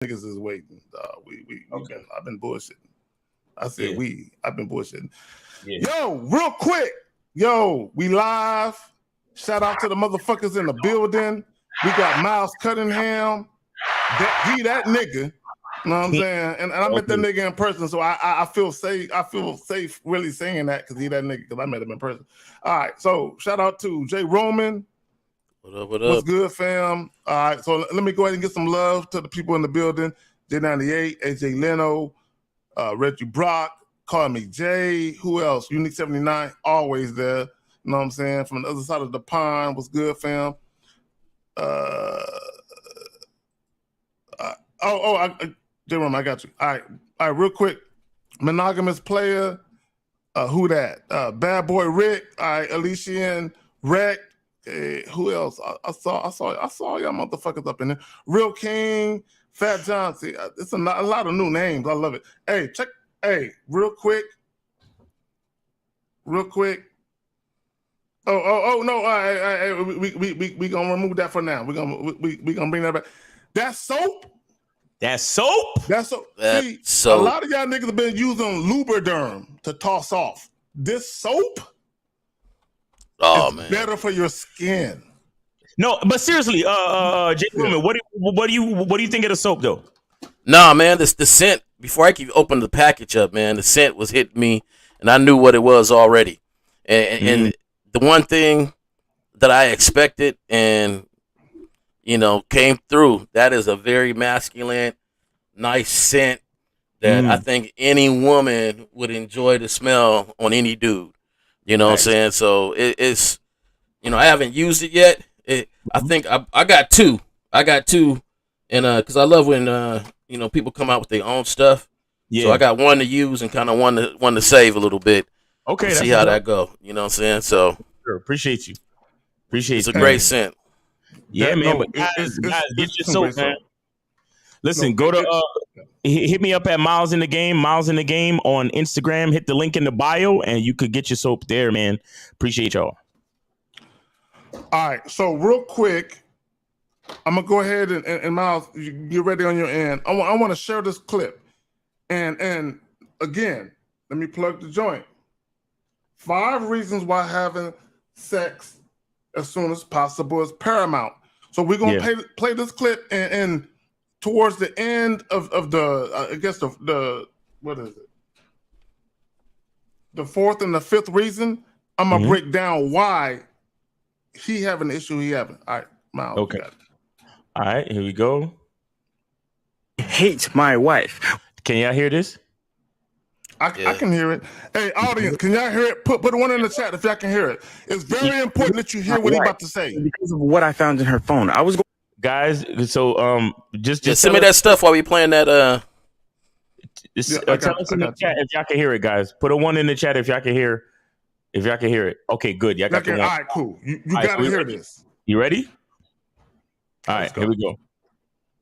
niggas is waiting. Okay. I've been bullshitting. I said Yeah. I've been bullshitting. Yeah. Yo, real quick. Yo, we live. Shout out to the motherfuckers in the building. We got Miles Cunningham. That nigga. You know what I'm saying? And I met that nigga in person, so I feel safe. I feel safe really saying that because he that nigga, because I met him in person. All right, so shout out to Jay Roman. What up, what up? What's good, fam? All right, so let me go ahead and get some love to the people in the building. J98, AJ Leno, Reggie Brock, Call Me Jay. Who else? Unique 79, always there. You know what I'm saying? From the other side of the pond. What's good, fam? J Roman, I got you. All right, real quick. Monogamous player. Who that? Bad Boy Rick. All right, Alician, Rec. Who else? I saw y'all motherfuckers up in there. Real King, Fat Johnson. It's a lot of new names. I love it. Hey, check. Hey, real quick. Oh no! All right, we gonna remove that for now. We gonna bring that back. That soap. See, a lot of y'all niggas have been using Lubriderm to toss off. This soap. Oh, it's man, better for your skin. No, but seriously, Jay Roman, what do you think of the soap though? Nah, man, the scent. Before I could open the package up, man, the scent was hitting me, and I knew what it was already. And the one thing that I expected and came through, that is a very masculine, nice scent that I think any woman would enjoy the smell on any dude. You know what I'm saying? So it's I haven't used it yet. I think I got two. And because I love when people come out with their own stuff. Yeah. So I got one to use and kind of one to save a little bit. Okay, see how that go. You know what I'm saying? So sure, appreciate you. It's a great scent. Yeah, man. But guys, get your soap, man. Listen, go to hit me up at Miles in the Game on Instagram. Hit the link in the bio, and you could get your soap there, man. Appreciate y'all. All right, so real quick, I'm gonna go ahead and Miles, you get ready on your end. I want to share this clip, and again, let me plug the joint. 5 reasons why having sex as soon as possible is paramount. So we're gonna play this clip, and towards the end of the I guess the what is it? The 4th and the 5th reason, I'm gonna break down why he having the issue he having. All right, Miles. Okay. All right, here we go. I hate my wife. Can y'all hear this? I can hear it. Hey, audience, can y'all hear it? Put one in the chat if y'all can hear it. It's very important that you hear what he's about to say. Because of what I found in her phone. I was guys, so just send me that stuff while we playing that. Tell us in the chat if y'all can hear it, guys. Put a 1 in the chat if y'all can hear. If y'all can hear it. Okay, good. Y'all got the 1. All right, cool. You gotta hear this. You ready? All right, here we go.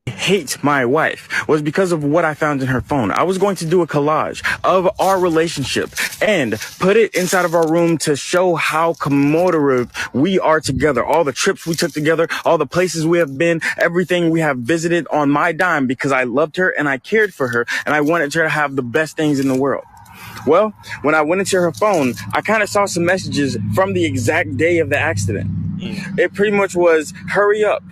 Hate my wife was because of what I found in her phone. I was going to do a collage of our relationship and put it inside of our room to show how commemorative we are together. All the trips we took together, all the places we have been, everything we have visited on my dime because I loved her and I cared for her and I wanted her to have the best things in the world. Well, when I went into her phone, I kind of saw some messages from the exact day of the accident. It pretty much was, hurry up.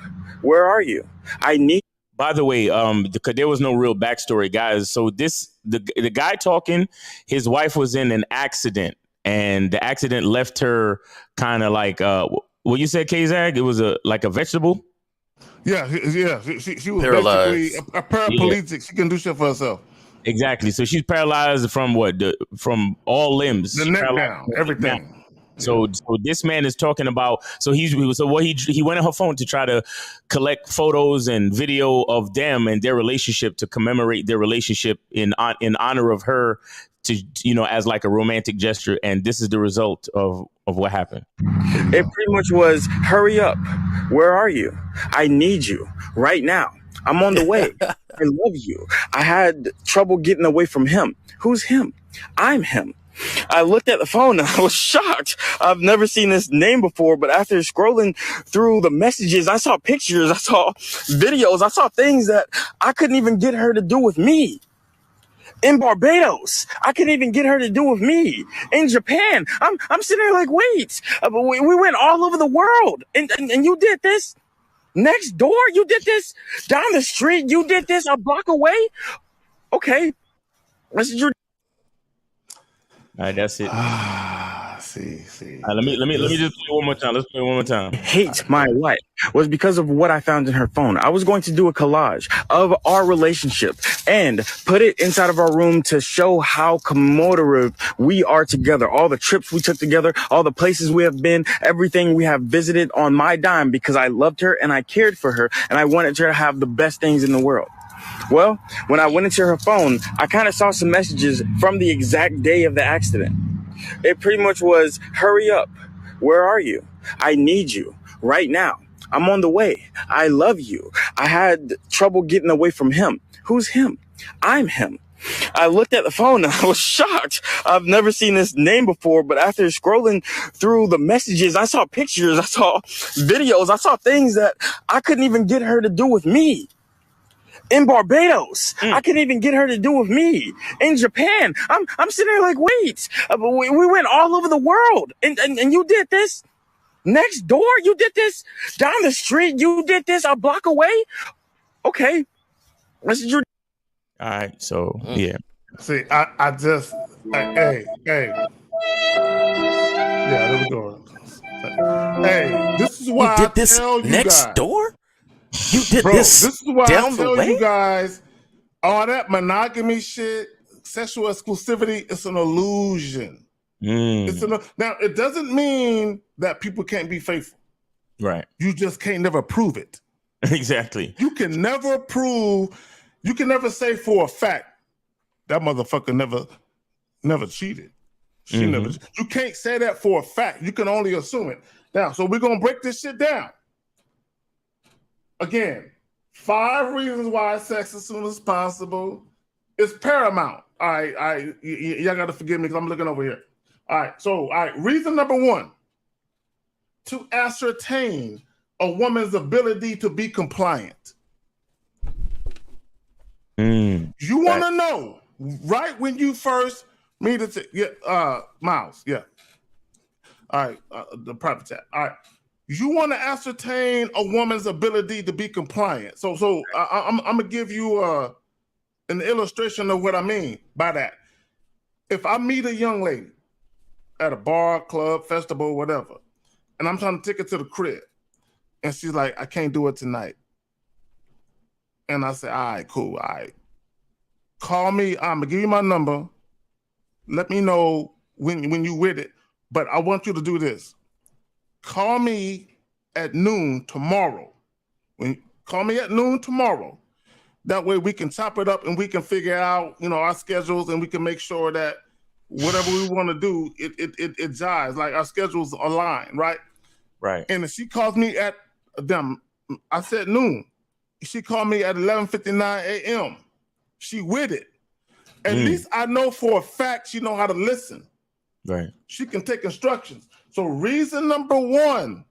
Where are you? I need. By the way, because there was no real backstory, guys. So the guy talking, his wife was in an accident, and the accident left her kind of like what you said, Kazag? It was like a vegetable. Yeah. She was paralyzed. Basically a paraplegic. Yeah. She can do shit for herself. Exactly. So she's paralyzed from from all limbs. The neck down, everything. So this man is talking about. So he went on her phone to try to collect photos and video of them and their relationship to commemorate their relationship in honor of her, to as like a romantic gesture. And this is the result of what happened. It pretty much was, hurry up. Where are you? I need you right now. I'm on the way. I love you. I had trouble getting away from him. Who's him? I'm him. I looked at the phone and I was shocked. I've never seen this name before, but after scrolling through the messages, I saw pictures, I saw videos, I saw things that I couldn't even get her to do with me. In Barbados, I couldn't even get her to do with me. In Japan, I'm sitting there like, wait, we went all over the world, and you did this next door. You did this down the street. You did this a block away. Okay, this is your. All right, that's it. See. Let me just play one more time. Let's play one more time. Hate my wife was because of what I found in her phone. I was going to do a collage of our relationship and put it inside of our room to show how commemorative we are together. All the trips we took together, all the places we have been, everything we have visited on my dime because I loved her and I cared for her and I wanted her to have the best things in the world. Well, when I went into her phone, I kind of saw some messages from the exact day of the accident. It pretty much was, hurry up. Where are you? I need you right now. I'm on the way. I love you. I had trouble getting away from him. Who's him? I'm him. I looked at the phone and I was shocked. I've never seen this name before, but after scrolling through the messages, I saw pictures, I saw videos, I saw things that I couldn't even get her to do with me. In Barbados, I couldn't even get her to do with me. In Japan, I'm sitting there like, wait, we went all over the world, and you did this next door. You did this down the street. You did this a block away. Okay, this is your. All right, so yeah. See, I just hey. Yeah, there we go. Hey, this is why You did I this tell you next guys. door? You did Bro, this is why down I the tell way? you guys, all that monogamy shit, sexual exclusivity, it's an illusion. Now, it doesn't mean that people can't be faithful. Right. You just can't never prove it. Exactly. You can never say for a fact that motherfucker never cheated. She never. You can't say that for a fact. You can only assume it. Now, so we're gonna break this shit down. Again, 5 reasons why sex as soon as possible is paramount. All right, y'all got to forgive me because I'm looking over here. All right, reason number 1, to ascertain a woman's ability to be compliant. You want to know, right when you first meet Miles, yeah. All right, the private chat. All right. You want to ascertain a woman's ability to be compliant. So I'm gonna give you an illustration of what I mean by that. If I meet a young lady at a bar, club, festival, whatever, and I'm trying to take her to the crib, and she's like, I can't do it tonight. And I say, all right, cool, all right. Call me, I'm gonna give you my number. Let me know when you with it. But I want you to do this. Call me at noon tomorrow. Call me at noon tomorrow. That way we can chop it up and we can figure out, our schedules, and we can make sure that whatever we want to do, it jives, like our schedules align, right? Right. And if she calls me at I said noon. She called me at 11:59 a.m. She with it. At least I know for a fact she know how to listen. Right. She can take instructions. So reason number 1,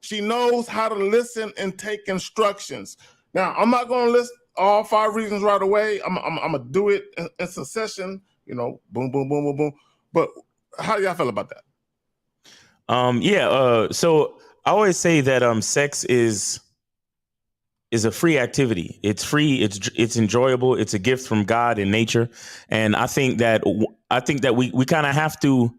she knows how to listen and take instructions. Now, I'm not going to list all 5 reasons right away. I'm going to do it in succession, boom, boom, boom, boom, boom. But how do y'all feel about that? So I always say that sex is a free activity. It's free. It's enjoyable. It's a gift from God and nature. And I think that we kind of have to.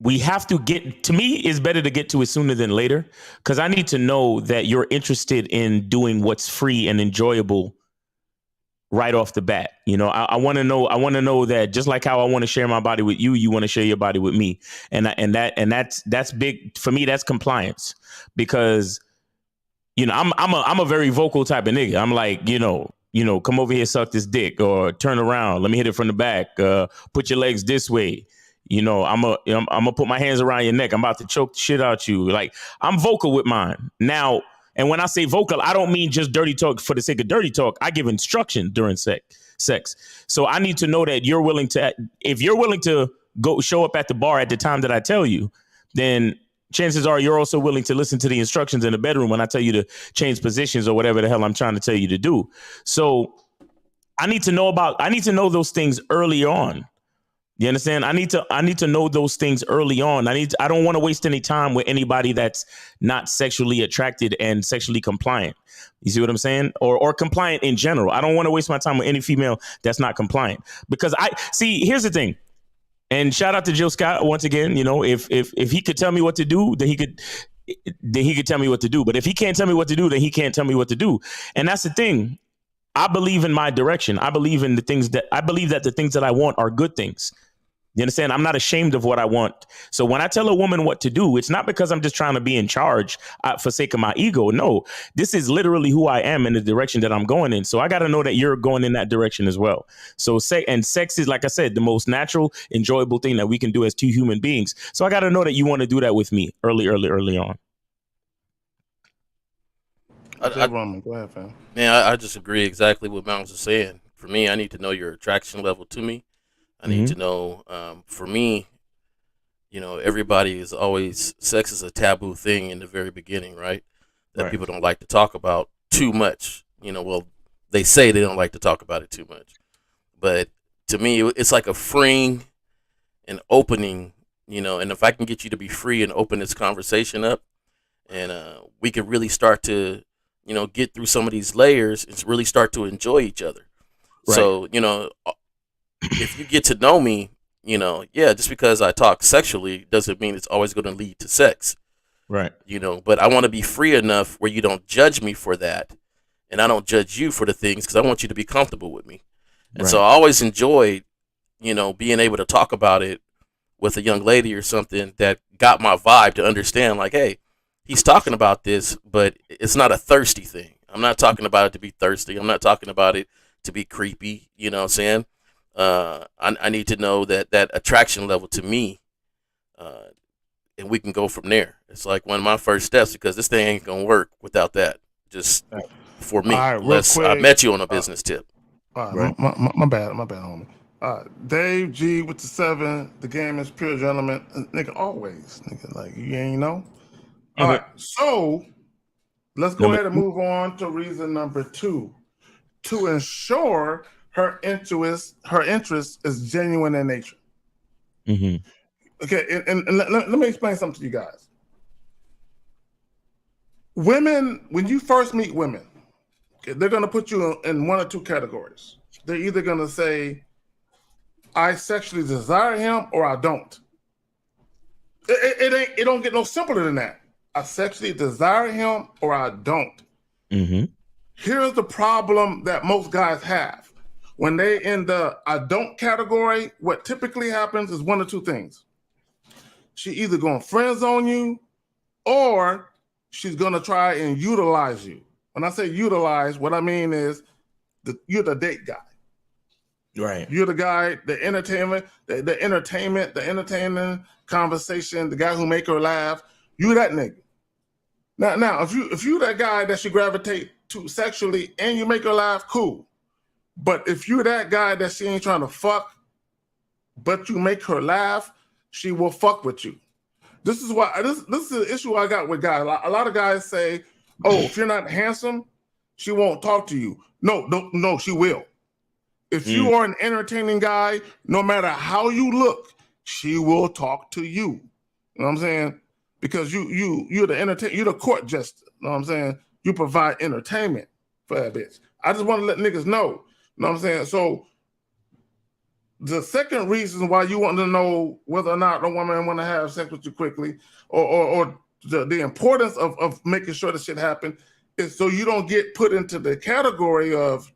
We have to to me, it's better to get to it sooner than later, because I need to know that you're interested in doing what's free and enjoyable right off the bat. I want to know that, just like how I want to share my body with you, you want to share your body with me. And that's big for me. That's compliance, because, I'm a very vocal type of nigga. I'm like, come over here, suck this dick, or turn around. Let me hit it from the back. Put your legs this way. I'm gonna put my hands around your neck. I'm about to choke the shit out you. Like, I'm vocal with mine. Now, And when I say vocal, I don't mean just dirty talk for the sake of dirty talk. I give instruction during sex. So I need to know that you're willing to, if you're willing to go show up at the bar at the time that I tell you, then chances are you're also willing to listen to the instructions in the bedroom when I tell you to change positions or whatever the hell I'm trying to tell you to do. So I need to know those things early on. You understand? I need to know those things early on. I don't want to waste any time with anybody that's not sexually attracted and sexually compliant. You see what I'm saying? Or compliant in general. I don't want to waste my time with any female that's not compliant, because here's the thing. And shout out to Jill Scott once again. You know, if he could tell me what to do, then he could tell me what to do. But if he can't tell me what to do, then he can't tell me what to do. And that's the thing. I believe in my direction. I believe that the things that I want are good things. You understand? I'm not ashamed of what I want. So when I tell a woman what to do, it's not because I'm just trying to be in charge for sake of my ego. No, this is literally who I am and the direction that I'm going in. So I got to know that you're going in that direction as well. So sex is, like I said, the most natural, enjoyable thing that we can do as two human beings. So I got to know that you want to do that with me early on. Go ahead, fam. Man, I just agree exactly what Mounts is saying. For me, I need to know your attraction level to me. I need to know, for me, you know, everybody is always, sex is a taboo thing in the very beginning, right? That people don't like to talk about too much. You know, well, they say they don't like to talk about it too much. But to me, it's like a freeing and opening, you know, and if I can get you to be free and open this conversation up, and we can really start to, you know, get through some of these layers and really start to enjoy each other. Right. So, you know, if you get to know me, you know, yeah, just because I talk sexually doesn't mean it's always going to lead to sex. Right. You know, but I want to be free enough where you don't judge me for that. And I don't judge you for the things, because I want you to be comfortable with me. And so I always enjoyed, you know, being able to talk about it with a young lady or something that got my vibe to understand, like, hey, he's talking about this, but it's not a thirsty thing. I'm not talking about it to be thirsty. I'm not talking about it to be creepy. You know what I'm saying? I need to know that attraction level to me, and we can go from there. It's like one of my first steps, because this thing ain't gonna work without that. Just for me, unless I met you on a business tip. Right. My bad, homie. Dave G with the 7. The game is pure gentleman, nigga. Always, nigga. Like, you ain't know. All right, so let's go ahead and move on to reason number 2. To ensure her interest is genuine in nature. Okay, and let me explain something to you guys. Women, when you first meet women, they're going to put you in one or two categories. They're either going to say, I sexually desire him, or I don't. It don't get no simpler than that. I sexually desire him, or I don't. Here's the problem that most guys have. When they in the I don't category, what typically happens is one or two things. She either gonna friend zone you, or she's gonna try and utilize you. When I say utilize, what I mean is you're the date guy. Right. You're the guy, the entertainment, the entertaining conversation, the guy who make her laugh. You that nigga. Now, if you that guy that she gravitate to sexually and you make her laugh, cool. But if you're that guy that she ain't trying to fuck, but you make her laugh, she will fuck with you. This is why this is the issue I got with guys. A lot of guys say, "Oh, if you're not handsome, she won't talk to you." No, she will. If you are an entertaining guy, no matter how you look, she will talk to you. You know what I'm saying? Because you're the court jester. You know what I'm saying? You provide entertainment for that bitch. I just want to let niggas know. You know what I'm saying? So the second reason why you want to know whether or not a woman want to have sex with you quickly, or the importance of making sure that shit happen, is so you don't get put into the category of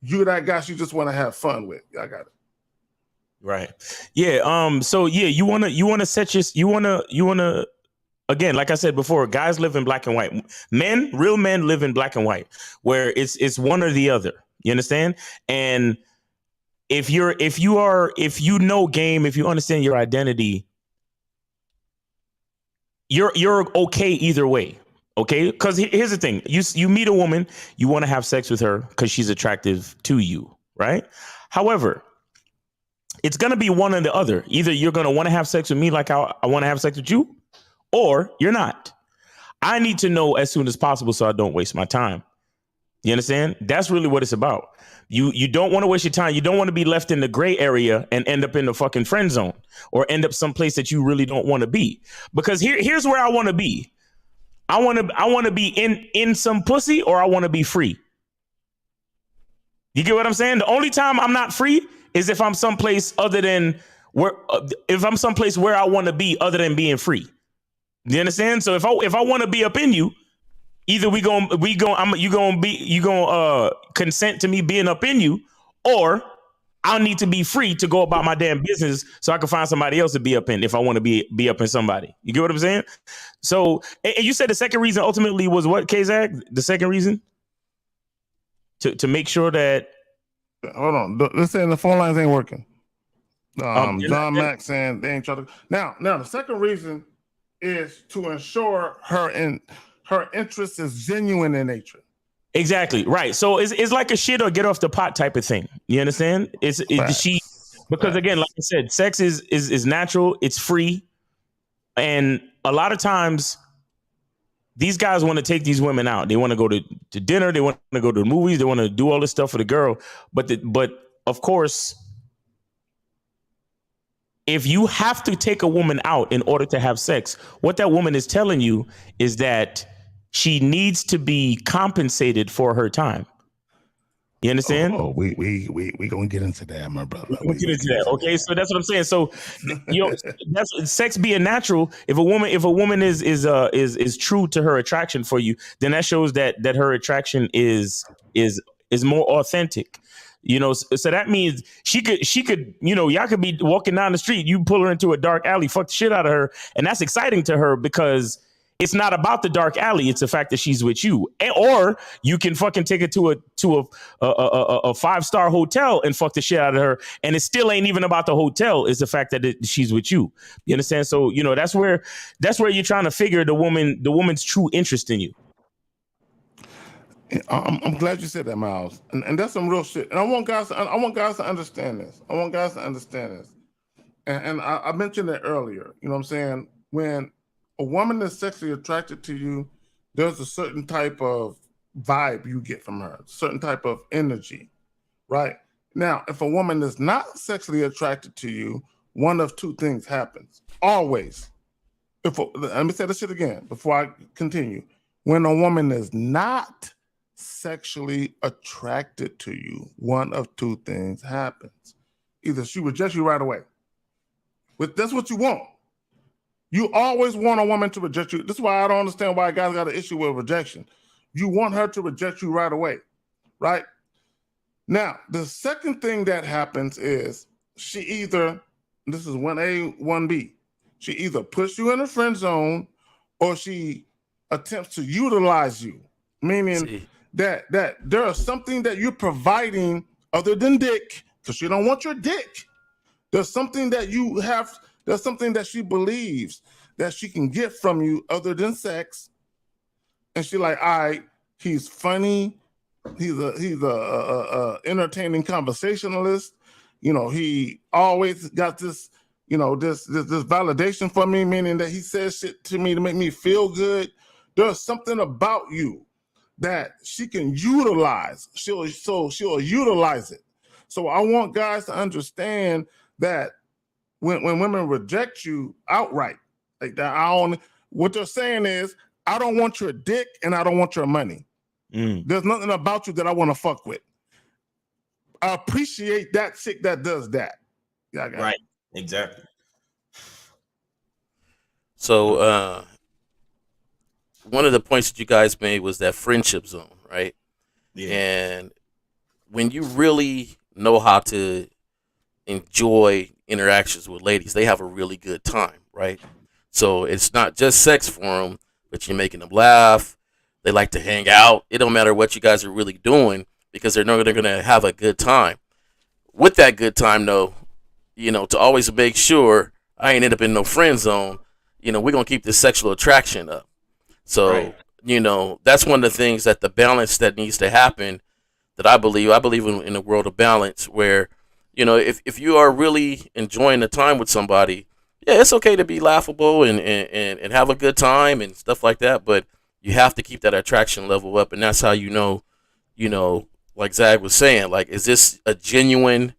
you that guy she just want to have fun with. I got it. Right. Yeah. So yeah, you wanna set your you wanna again, like I said before, guys live in black and white. Real men live in black and white, where it's one or the other. You understand? And if you know game, if you understand your identity, you're okay either way. Okay, because here's the thing: you meet a woman, you want to have sex with her because she's attractive to you, right? However, it's gonna be one or the other. Either you're gonna want to have sex with me like I want to have sex with you, or you're not. I need to know as soon as possible so I don't waste my time. You understand? That's really what it's about. You don't want to waste your time. You don't want to be left in the gray area and end up in the fucking friend zone or end up someplace that you really don't want to be. Because here's where I want to be. I want to be in some pussy, or I want to be free. You get what I'm saying? The only time I'm not free is if I'm someplace other than where I want to be other than being free. You understand? So if I want to be up in you, either you gonna consent to me being up in you, or I'll need to be free to go about my damn business so I can find somebody else to be up in if I want to be up in somebody. You get what I'm saying? So, and you said the second reason ultimately was what, K-Zag? The second reason? To make sure that... Hold on. They're saying the phone lines ain't working. John Max saying they ain't trying to... Now, the second reason is to ensure her interest is genuine in nature. Exactly. Right. So it's like a shit or get off the pot type of thing. You understand? Because again, like I said, sex is natural. It's free. And a lot of times these guys want to take these women out. They want to go to dinner. They want to go to the movies. They want to do all this stuff for the girl. But of course, if you have to take a woman out in order to have sex, what that woman is telling you is that she needs to be compensated for her time. You understand? We gonna get into that, my brother. We'll get into that. Okay, so that's what I'm saying. So, that's sex being natural. If a woman is true to her attraction for you, then that shows that her attraction is more authentic. So that means she could, y'all could be walking down the street, you pull her into a dark alley, fuck the shit out of her, and that's exciting to her because it's not about the dark alley. It's the fact that she's with you. Or you can fucking take it to a 5-star hotel and fuck the shit out of her, and it still ain't even about the hotel. It's the fact that she's with you. You understand? So that's where you're trying to figure the woman's true interest in you. I'm glad you said that, Miles, and that's some real shit. And I want guys to understand this. And I mentioned it earlier. You know what I'm saying? When a woman is sexually attracted to you, there's a certain type of vibe you get from her, certain type of energy, right? Now, if a woman is not sexually attracted to you, one of two things happens. Always. Let me say this shit again before I continue. When a woman is not sexually attracted to you, one of two things happens. Either she rejects you right away. But that's what you want. You always want a woman to reject you. This is why I don't understand why guys got an issue with rejection. You want her to reject you right away, right? Now, the second thing that happens is she either, this is 1A, 1B, she either puts you in a friend zone or she attempts to utilize you, meaning that there is something that you're providing other than dick, because she don't want your dick. There's something that you have. There's something that she believes that she can get from you other than sex, and she like, all right, he's funny, he's a entertaining conversationalist. He always got this, this validation for me, meaning that he says shit to me to make me feel good. There's something about you that she can utilize. She'll utilize it. So I want guys to understand that when women reject you outright, like that, what they're saying is, I don't want your dick and I don't want your money. There's nothing about you that I want to fuck with. I appreciate that chick that does that. Yeah, right. Exactly. So one of the points that you guys made was that friendship zone, right? Yeah. And when you really know how to enjoy interactions with ladies, they have a really good time, right? So it's not just sex for them, but you're making them laugh. They like to hang out. It don't matter what you guys are really doing because they're going to have a good time. With that good time, though, to always make sure I ain't end up in no friend zone, we're going to keep this sexual attraction up. So, that's one of the things that the balance that needs to happen. That I believe in a world of balance where, if you are really enjoying the time with somebody, yeah, it's okay to be laughable and have a good time and stuff like that. But you have to keep that attraction level up, and that's how like Zag was saying, like, is this a genuine,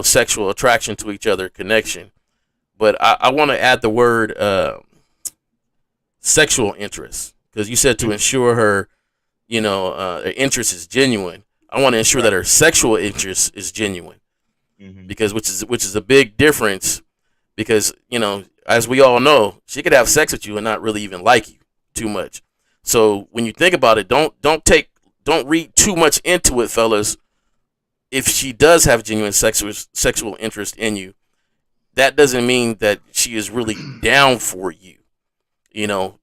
sexual attraction to each other, connection? But I want to add the word sexual interest, because you said to ensure her, her interest is genuine. I want to ensure that her sexual interest is genuine, because which is a big difference. Because as we all know, she could have sex with you and not really even like you too much. So when you think about it, don't read too much into it, fellas. If she does have genuine sexual interest in you, that doesn't mean that she is really down for you.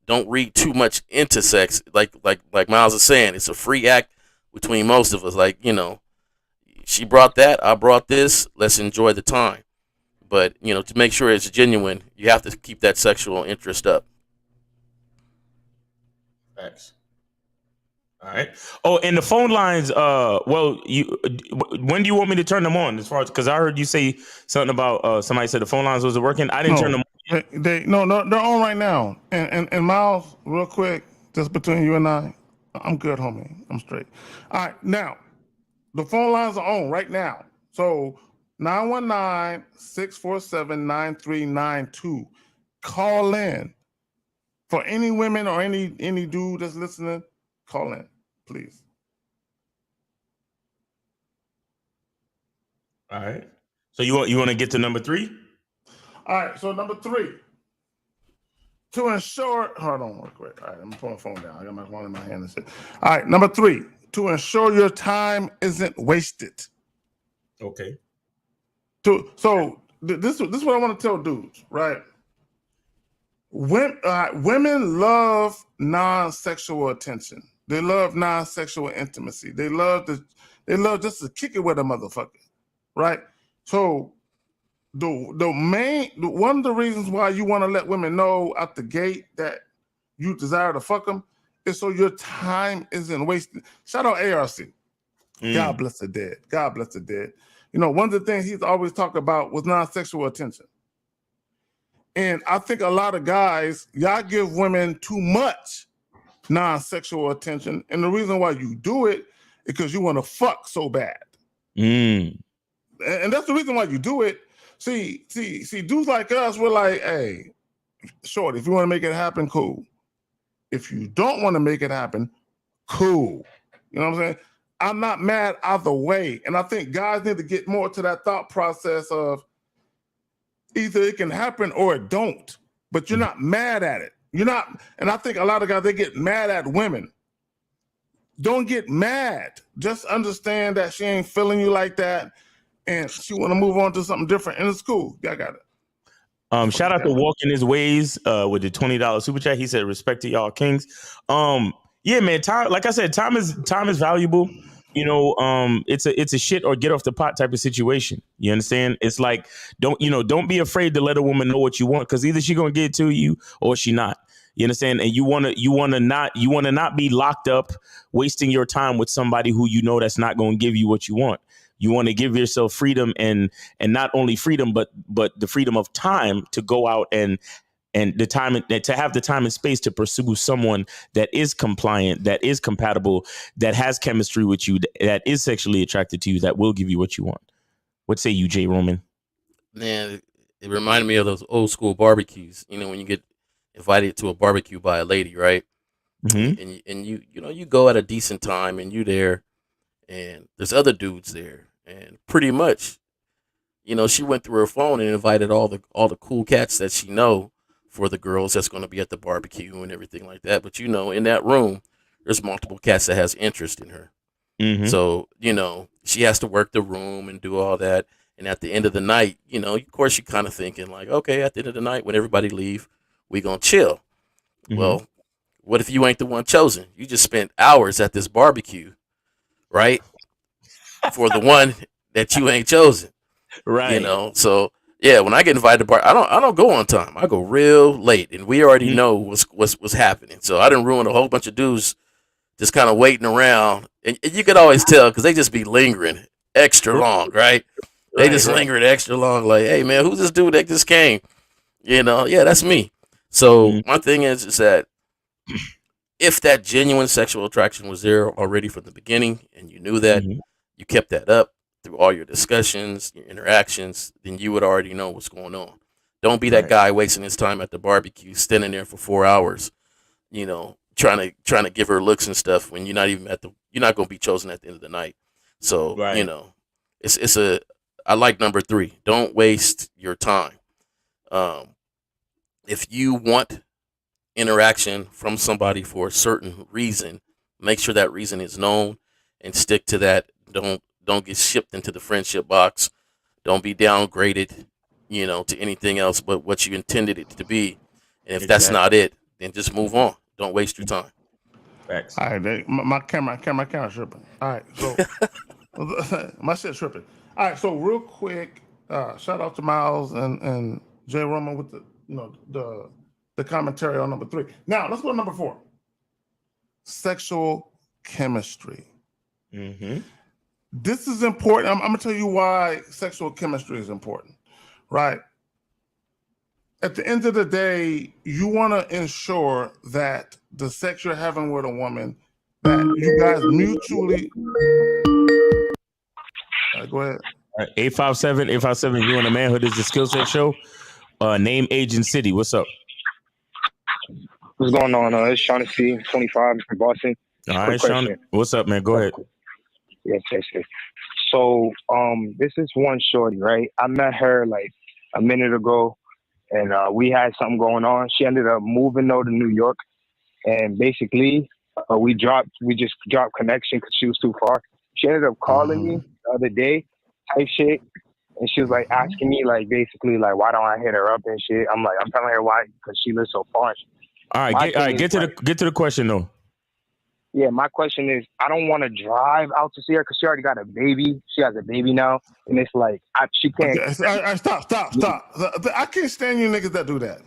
Don't read too much into sex. Like Miles is saying, it's a free act between most of us. Like, she brought that, I brought this. Let's enjoy the time. But to make sure it's genuine, you have to keep that sexual interest up. Thanks. All right. Oh, and the phone lines. Well, when do you want me to turn them on? As far as, because I heard you say something about somebody said the phone lines wasn't working. I didn't turn them on. No, they're on right now. And Miles, real quick, just between you and I'm good, homie. I'm straight. All right, now the phone lines are on right now. So 919-647-9392. Call in. For any women or any dude that's listening, call in, please. All right. So you want to get to number 3? All right. So number 3, to ensure. Hold on, real quick. All right, I'm putting my phone down. I got my phone in my hand and shit. All right. Number 3, to ensure your time isn't wasted. Okay. So this is what I want to tell dudes, right? Women love non-sexual attention. They love non-sexual intimacy. They love just to kick it with a motherfucker, right? So one of the reasons why you want to let women know out the gate that you desire to fuck them is so your time isn't wasted. Shout out ARC. God bless the dead. God bless the dead. One of the things he's always talked about was non-sexual attention. And I think a lot of guys, y'all give women too much non-sexual attention. And the reason why you do it is because you want to fuck so bad. And that's the reason why you do it. See, dudes like us, we're like, hey, short, if you want to make it happen, cool. If you don't want to make it happen, cool. You know what I'm saying? I'm not mad either way. And I think guys need to get more to that thought process of either it can happen or it don't, but you're not mad at it. You're not, and I think a lot of guys, they get mad at women. Don't get mad. Just understand that she ain't feeling you like that, and she want to move on to something different, and it's cool. I got it. Shout out to Walking His Ways with the $20 super chat. He said, "Respect to y'all kings." Yeah, man. Time, like I said, time is valuable. It's a shit or get off the pot type of situation. You understand? It's like, don't be afraid to let a woman know what you want, because either she gonna get it to you or she not. You understand? And you wanna not be locked up wasting your time with somebody who that's not gonna give you what you want. You want to give yourself freedom, and not only freedom, but the freedom of time to go out and the time to have the time and space to pursue someone that is compliant, that is compatible, that has chemistry with you, that is sexually attracted to you, that will give you what you want. What say you, Jay Roman? Man, it reminded me of those old school barbecues. When you get invited to a barbecue by a lady, right? Mm-hmm. And you go at a decent time, and you there, and there's other dudes there, and pretty much, she went through her phone and invited all the cool cats that she know for the girls that's going to be at the barbecue and everything like that. But in that room, there's multiple cats that has interest in her. Mm-hmm. So she has to work the room and do all that. And at the end of the night, of course, you're kind of thinking like, okay, at the end of the night, when everybody leave, we gonna chill. Mm-hmm. Well, what if you ain't the one chosen? You just spent hours at this barbecue, right? For the one that you ain't chosen, right? So Yeah, when I get invited to bar, I don't go on time. I go real late, and we already know what's happening. So I didn't ruin a whole bunch of dudes just kind of waiting around, and you could always tell because they just be lingering extra long, right? They just lingered extra long, like, hey man, who's this dude that just came? You know, yeah, that's me. So my thing is that if that genuine sexual attraction was there already from the beginning, and you knew that, you kept that up through all your discussions, your interactions, then you would already know what's going on. Don't be that guy wasting his time at the barbecue, standing there for 4 hours, you know, trying to give her looks and stuff when you're not even you're not gonna be chosen at the end of the night. So you know, I like number 3. Don't waste your time. If you want interaction from somebody for a certain reason, make sure that reason is known and stick to that. Don't get shipped into the friendship box. Don't be downgraded, you know, to anything else but what you intended it to be. And if that's not it, then just move on. Don't waste your time. Facts. All right, my camera tripping. All right, so my shit's tripping. All right, so real quick, shout out to Miles and Jay Roman with the commentary on number 3. Now let's go to number 4. Sexual chemistry. This is important. I'm gonna tell you why sexual chemistry is important, right? At the end of the day, you want to ensure that the sex you're having with a woman, that you guys mutually. Go ahead. 857, you and the manhood is the skill set show. Name, age, and city. What's up? What's going on? It's Shaughnessy, 25 from Boston. All right, Sean. What's up, man? Go ahead. Yes. So, this is one shorty, right? I met her like a minute ago, and we had something going on. She ended up moving though to New York, and basically, we just dropped connection because she was too far. She ended up calling me the other day, type shit, and she was like asking me like basically like why don't I hit her up and shit. I'm telling her why, because she lives so far. All right, get to the question though. Yeah, my question is, I don't want to drive out to see her because she already got a baby. She has a baby now, and it's like she can't. Okay, stop. I can't stand you niggas that do that.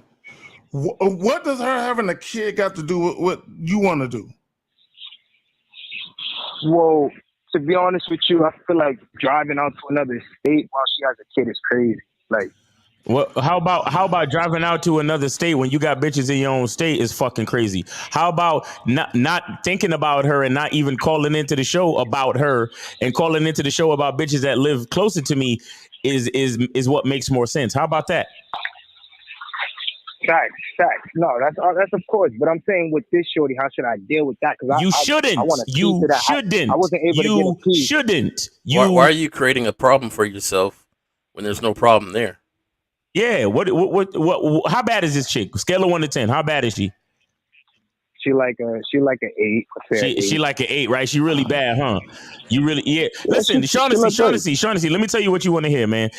What does her having a kid got to do with what you want to do? Well, to be honest with you, I feel like driving out to another state while she has a kid is crazy. Like, well, how about driving out to another state when you got bitches in your own state is fucking crazy. How about not thinking about her and not even calling into the show about her and calling into the show about bitches that live closer to me is what makes more sense. How about that? Facts. No, that's of course. But I'm saying with this shorty, how should I deal with that? Because you shouldn't. I wasn't able to get a piece. Shouldn't. Why are you creating a problem for yourself when there's no problem there? Yeah. What? How bad is this chick? Scale of 1 to 10. How bad is she? She like an 8. She like an 8, right? She really bad, huh? You really, yeah. Listen, Shaughnessy, let me tell you what you want to hear, man.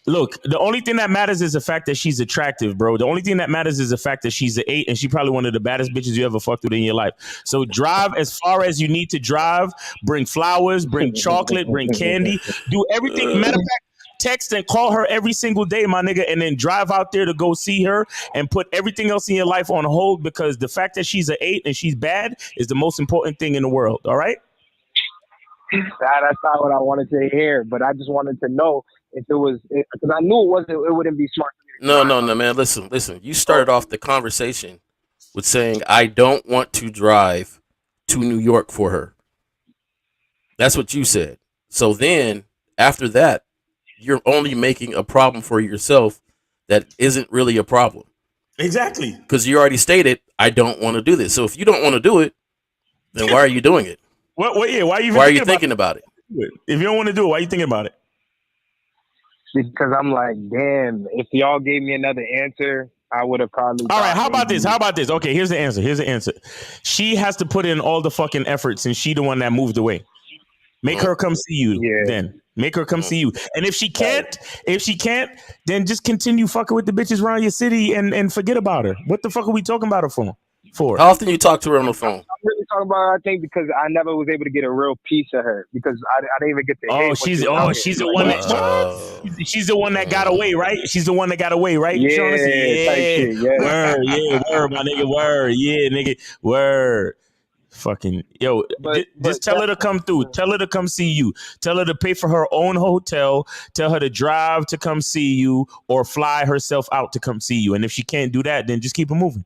Look, the only thing that matters is the fact that she's attractive, bro. The only thing that matters is the fact that she's an 8, and she probably one of the baddest bitches you ever fucked with in your life. So drive as far as you need to drive. Bring flowers, bring chocolate, bring candy. Do everything. Matter of fact, text and call her every single day, my nigga, and then drive out there to go see her and put everything else in your life on hold, because the fact that she's an 8 and she's bad is the most important thing in the world. All right? That's not what I wanted to hear, but I just wanted to know if it was, because I knew it wouldn't be smart. No, man. Listen. You started off the conversation with saying, I don't want to drive to New York for her. That's what you said. So then after that, you're only making a problem for yourself that isn't really a problem. Exactly. Because you already stated, I don't want to do this. So if you don't want to do it, then why are you doing it? Yeah, why are you thinking about it? If you don't want to do it, why are you thinking about it? Because I'm like, damn, if y'all gave me another answer, I would have probably. All right, how about this? Okay, here's the answer. She has to put in all the fucking effort since she the one that moved away. Make her come see you then. Make her come see you. And if she can't, then just continue fucking with the bitches around your city and forget about her. What the fuck are we talking about her for? for? How often you talk to her on the phone? I'm really talking about her, I think, because I never was able to get a real piece of her because I didn't even get to Oh, hit what she was out she's here. the one that Uh, she's the one that got away, right? She's the one that got away, right? Shaughnessy? Yeah, type Yeah, shit. Yeah. word, my nigga, word, yeah, nigga, word. Fucking yo, But just tell her to come through. Tell her to come see you. Tell her to pay for her own hotel. Tell her to drive to come see you or fly herself out to come see you. And if she can't do that, then just keep it moving.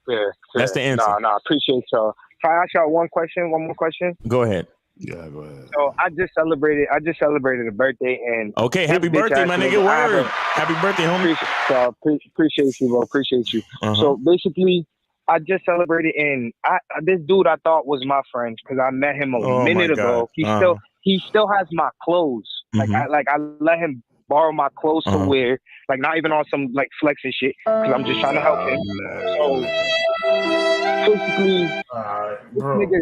fair. That's the answer. Nah, appreciate y'all. Can I ask y'all one more question? Go ahead. Yeah, go ahead. So I just celebrated a birthday, and Okay, this happy bitch birthday, my asked me nigga. if I have Word. a- Happy birthday, homie. appreciate you, bro. Appreciate you. Uh-huh. So basically, I just celebrated, and this dude I thought was my friend because I met him a Oh, my minute God. ago. He still has my clothes. Mhm. I let him borrow my clothes to Uh-huh. wear, like not even on some like flex and shit, because I'm just trying to help him. So basically, All right, this bro, nigga,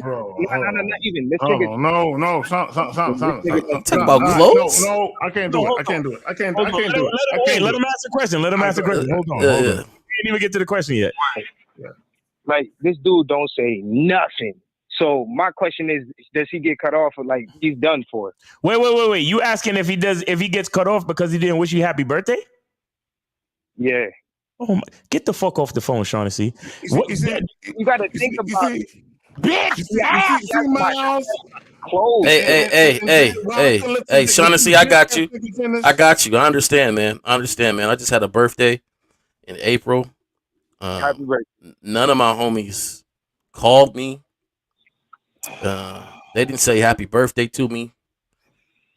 not even this hold nigga. on, no, son, Talk about clothes? no, I can't do it. I can't do it. I can't do it. Let him ask the question. Let him ask the question. Hold on. We didn't even get to the question yet. Like this dude don't say nothing. So my question is, does he get cut off or like he's done for? Wait. You asking if he gets cut off because he didn't wish you happy birthday? Yeah. Oh my, get the fuck off the phone, Shaughnessy. What? You gotta think about it. Bitch! See, Miles. Clothes. Hey, Shaughnessy, I got you. I understand, man. I just had a birthday in April. Happy birthday. None of my homies called me. They didn't say happy birthday to me.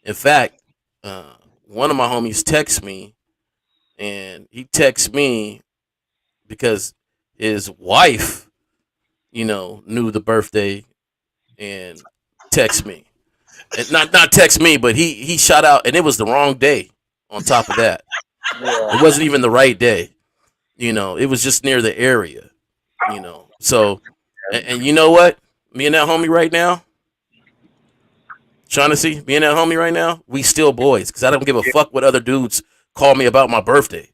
In fact, one of my homies texted me, and he texted me because his wife, knew the birthday and text me. And not text me, but he shot out, and it was the wrong day. On top of that, it wasn't even the right day. It was just near the area. So, and you know what? Me and that homie right now, Shaughnessy, me and that homie right now, we still boys because I don't give a fuck what other dudes call me about my birthday.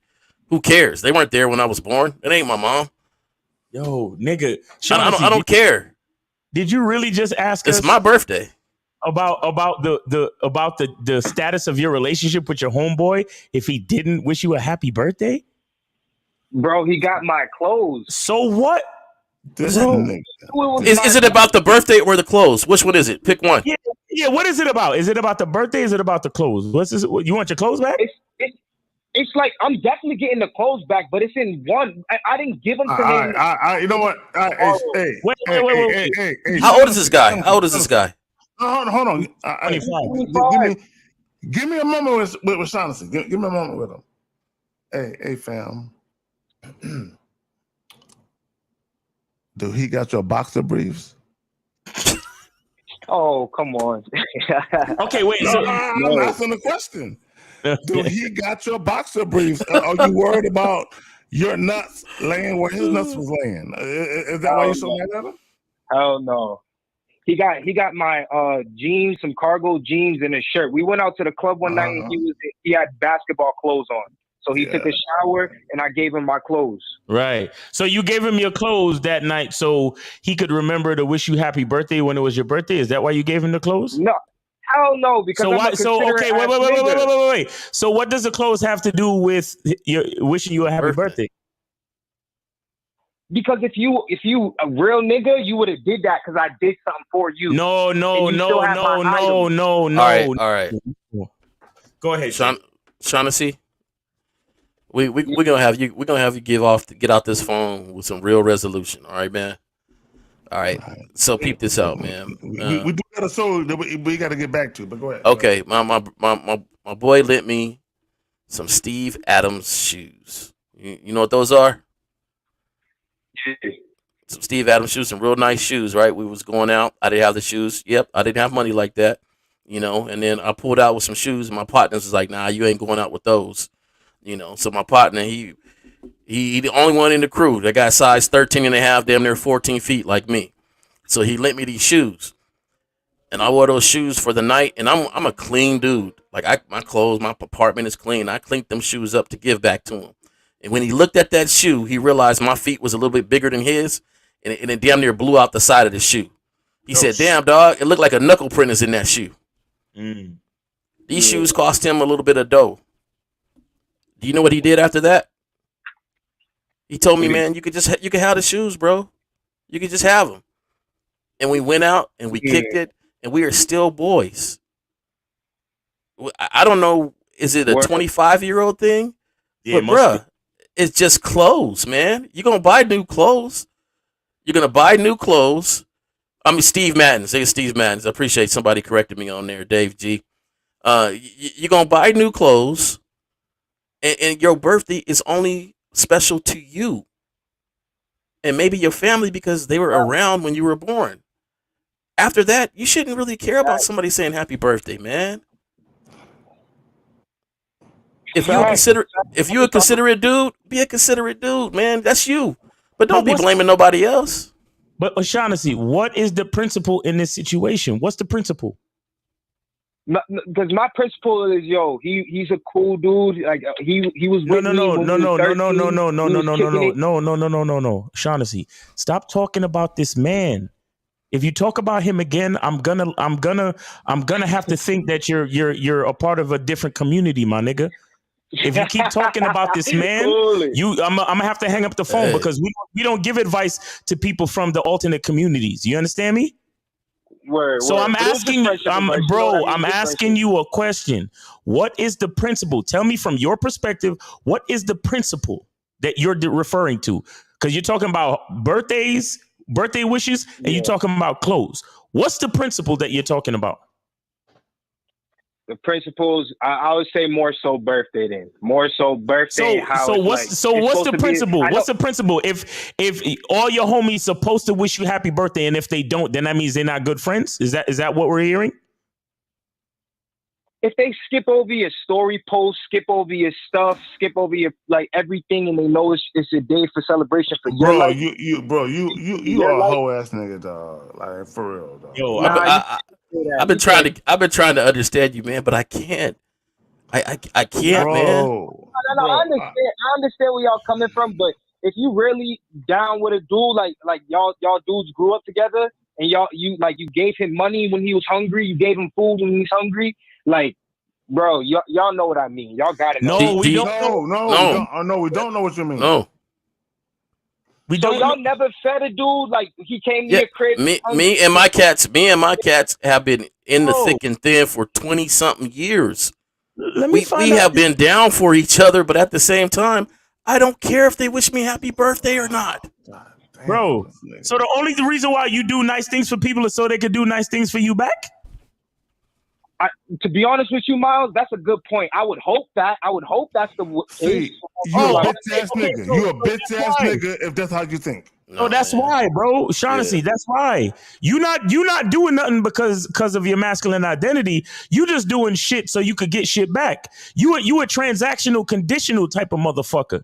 Who cares? They weren't there when I was born. It ain't my mom. Yo, nigga, I don't care. Did you really just ask It's us my birthday about the status of your relationship with your homeboy if he didn't wish you a happy birthday? Bro, he got my clothes. So what? This Bro. nigga. Is it about the birthday or the clothes? Which one is it? Pick one. Yeah. What is it about? Is it about the birthday? Is it about the clothes? What's this? You want your clothes back? It's like I'm definitely getting the clothes back, but it's in one. I didn't give them to him. You know what? Hey, Wait. How old is this guy? Hold on. 25. Give me a moment with Shaughnessy. Give me a moment with him. Hey, fam. Do he got your boxer briefs? Oh, come on. Okay, wait. I'm asking the question. Do he got your boxer briefs? Are you worried about your nuts laying where his nuts was laying? Is that why you so mad at him? Hell no. He got my jeans, some cargo jeans, and a shirt. We went out to the club one night, and he had basketball clothes on. So he took a shower, and I gave him my clothes. Right. So you gave him your clothes that night so he could remember to wish you happy birthday when it was your birthday? Is that why you gave him the clothes? No. Hell no, because wait. So what does the clothes have to do with wishing you a happy birthday? Because if you a real nigga, you would have did that because I did something for you. No. All right. Go ahead, Shaughnessy. We're gonna have you get out this phone with some real resolution. All right, man. All right. So peep this out, man. We do got a show that we got to get back to, but go ahead. Okay, my boy lent me some Steve Adams shoes. You know what those are? Some Steve Adams shoes, some real nice shoes, right? We was going out. I didn't have the shoes. Yep, I didn't have money like that, And then I pulled out with some shoes, and my partners was like, "Nah, you ain't going out with those." So my partner, he the only one in the crew that got size 13 and a half, damn near 14 feet like me. So he lent me these shoes. And I wore those shoes for the night, and I'm a clean dude. Like my clothes, my apartment is clean. I cleaned them shoes up to give back to him. And when he looked at that shoe, he realized my feet was a little bit bigger than his, and it damn near blew out the side of the shoe. He said, "Damn, dog, it looked like a knuckle print is in that shoe." These shoes cost him a little bit of dough. Do you know what he did after that? He told me, "Man, you could have the shoes, bro. You could just have them." And we went out and we kicked it, and we are still boys. I don't know, is it a 25-year-old thing? Yeah, But bruh, it's just clothes, man. You're gonna buy new clothes. You're gonna buy new clothes. I mean, Steve Madden. Say Steve Madden. I appreciate somebody correcting me on there, Dave G. You're gonna buy new clothes, and your birthday is only special to you, and maybe your family because they were around when you were born. After that, you shouldn't really care about somebody saying happy birthday, man. If you're a considerate dude, be a considerate dude, man. That's you. But don't be blaming nobody else. But O'Shaughnessy, what is the principle in this situation? What's the principle? Because my principle is, he's a cool dude. Like he was with No. Shaughnessy, stop talking about this man. If you talk about him again, I'm gonna have to think that you're a part of a different community, my nigga. If you keep talking about this man, I'm gonna have to hang up the phone because we don't give advice to people from the alternate communities. You understand me? So I'm asking you, I'm asking you a question. What is the principle? Tell me from your perspective, what is the principle that you're referring to? Because you're talking about birthday wishes, and you're talking about clothes. What's the principle that you're talking about? The principles, I would say more so birthday then. More so birthday. What's the principle? What's the principle? If all your homies supposed to wish you happy birthday, and if they don't, then that means they're not good friends? Is that what we're hearing? If they skip over your story post, skip over your stuff, skip over your everything, and they know it's a day for celebration for your life. You are a whole ass nigga, dog. Like for real, dog. Yo, I've been trying to understand you, man, but I can't. I can't, man. No, I understand where y'all coming from, but if you really down with a dude, like y'all dudes grew up together, and you gave him money when he was hungry, you gave him food when he was hungry, like, bro, y'all know what I mean. Y'all got it. No, we don't. No, we don't know what you mean. No. Y'all never fed a dude like he came to your crib. Me and my cats have been in the thick and thin for 20 something years. We have been down for each other, but at the same time, I don't care if they wish me happy birthday or not. Bro, so the only reason why you do nice things for people is so they can do nice things for you back? To be honest with you, Miles, that's a good point. I would hope that's the case. You're a bitch ass nigga. You're a bitch ass nigga if that's how you think. No, that's why, bro. Shaughnessy, that's why. You not doing nothing because of your masculine identity. You just doing shit so you could get shit back. You a transactional, conditional type of motherfucker.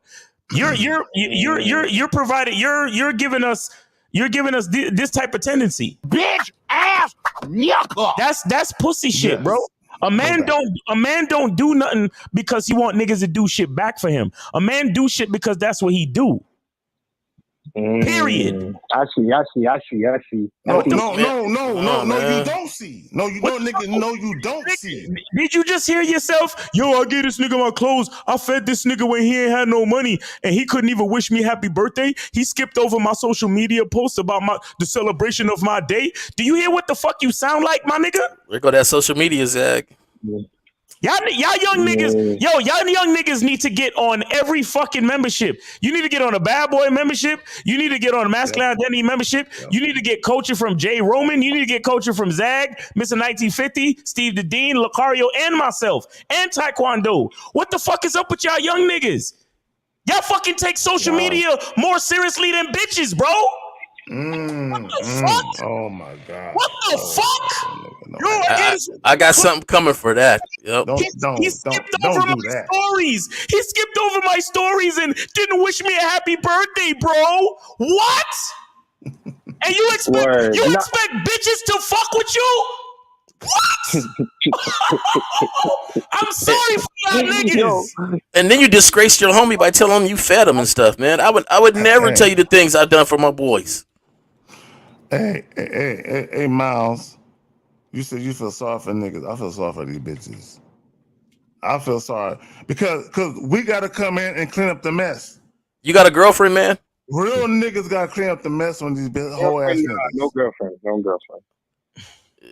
You're providing. You're giving us this type of tendency. Bitch ass yucca. That's pussy shit, bro. A man don't do nothing because he want niggas to do shit back for him. A man do shit because that's what he do. Period. I see. No, you don't see. No, you don't, nigga. No, you don't see. Did you just hear yourself? Yo, I gave this nigga my clothes. I fed this nigga when he ain't had no money, and he couldn't even wish me happy birthday. He skipped over my social media posts about the celebration of my day. Do you hear what the fuck you sound like, my nigga? There go that social media, Zach. Y'all young niggas need to get on every fucking membership. You need to get on a Bad Boy membership. You need to get on a Masculine Identity membership. You need to get coaching from Jay Roman. You need to get coaching from Zag, Mr. 1950, Steve the Dean, Lucario, and myself, and Taekwondo. What the fuck is up with y'all young niggas? Y'all fucking take social media more seriously than bitches, bro. What the fuck? Oh my god! What the fuck? I got something coming for that. Yep. He skipped over my stories. He skipped over my stories and didn't wish me a happy birthday, bro. What? And you expect bitches to fuck with you? What? I'm I'm sorry for y'all niggas. And then you disgrace your homie by telling him you fed him and stuff, man. I would never tell you the things I've done for my boys. Hey, Miles. You said you feel sorry for niggas. I feel sorry for these bitches. I feel sorry because we got to come in and clean up the mess. You got a girlfriend, man? Real niggas got to clean up the mess on these whole ass niggas. No girlfriend.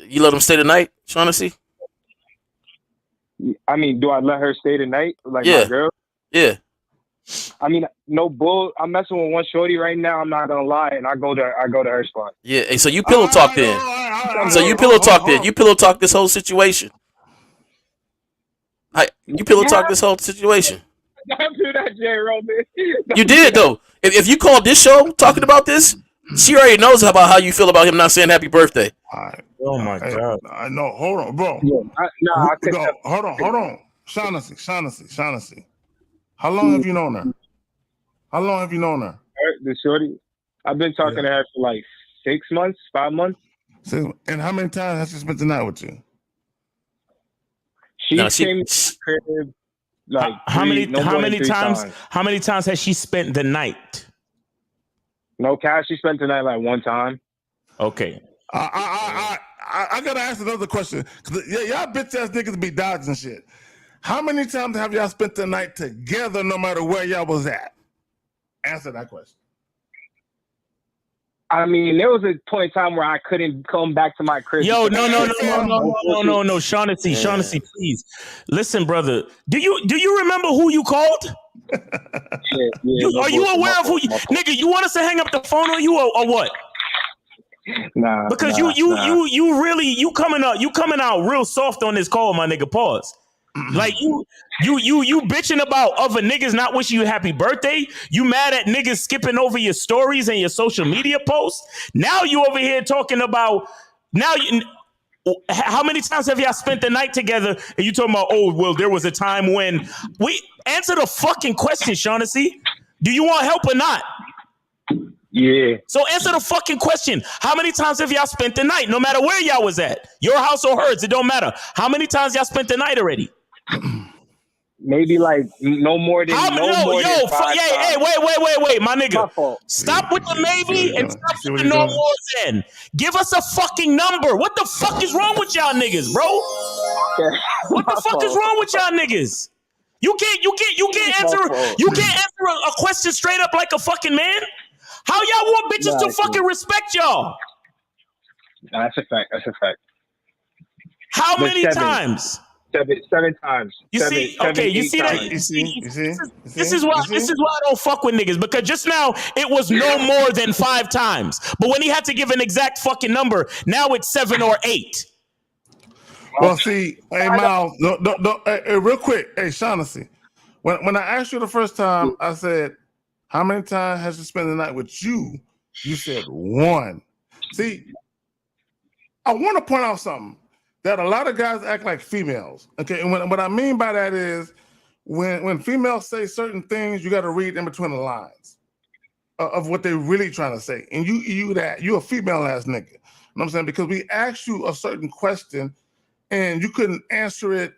You let them stay the night, Shaughnessy? I mean, do I let her stay the night? Like Yeah. my girl? Yeah. I mean, no bull. I'm messing with one shorty right now. I'm not gonna lie, and I go to her spot. Yeah. Hey, so you pillow talk then. So you pillow talk then. You pillow talk this whole situation. You pillow talk this whole situation. Don't do that, J. Roman. You did though. If you called this show talking about this, she already knows about how you feel about him not saying happy birthday. Oh my God. I know. Hold on, bro. Yeah, I think that. Hold on. Shaughnessy. How long have you known her? The shorty, I've been talking to her for like 6 months, 5 months. And how many times has she spent the night with you? She came to the crib like how many times? times. How many times has she spent the night? No cash. She spent the night like one time. Okay. I gotta ask another question. Y'all bitch ass niggas be dodging shit. How many times have y'all spent the night together, no matter where y'all was at? Answer that question. I mean, there was a point in time where I couldn't come back to my crib. Yo, no, Shaughnessy, please. Listen, brother. Do you remember who you called? Are you aware of who you nigga, you want us to hang up the phone on you or what? Nah. Because you really coming out real soft on this call, my nigga. Pause. Like you bitching about other niggas not wishing you happy birthday. You mad at niggas skipping over your stories and your social media posts. Now you over here talking about how many times have y'all spent the night together and you talking about, oh, well, there was a time when we answer the fucking question, Shaughnessy. Do you want help or not? Yeah. So answer the fucking question. How many times have y'all spent the night? No matter where y'all was at. Your house or hers, it don't matter. How many times y'all spent the night already? Maybe like no more than 5 times. Hey, wait, my nigga. My fault. Stop with the maybe and stop with the no more than. Give us a fucking number. What the fuck is wrong with y'all niggas, bro? What the fuck is wrong with y'all niggas? You can't answer a question straight up like a fucking man. How y'all want bitches to fucking respect y'all? Nah, that's a fact. How many times? 7 times. You see that? This is why I don't fuck with niggas, because just now it was no more than 5 times. But when he had to give an exact fucking number, now it's 7 or 8. Well, see, hey Miles, hey, real quick, hey Shaughnessy, when I asked you the first time, I said, how many times has she spent the night with you? You said 1. See, I want to point out something. That a lot of guys act like females. Okay, and what I mean by that is when females say certain things, you got to read in between the lines of what they're really trying to say. And you a female ass nigga. You know what I'm saying? Because we asked you a certain question and you couldn't answer it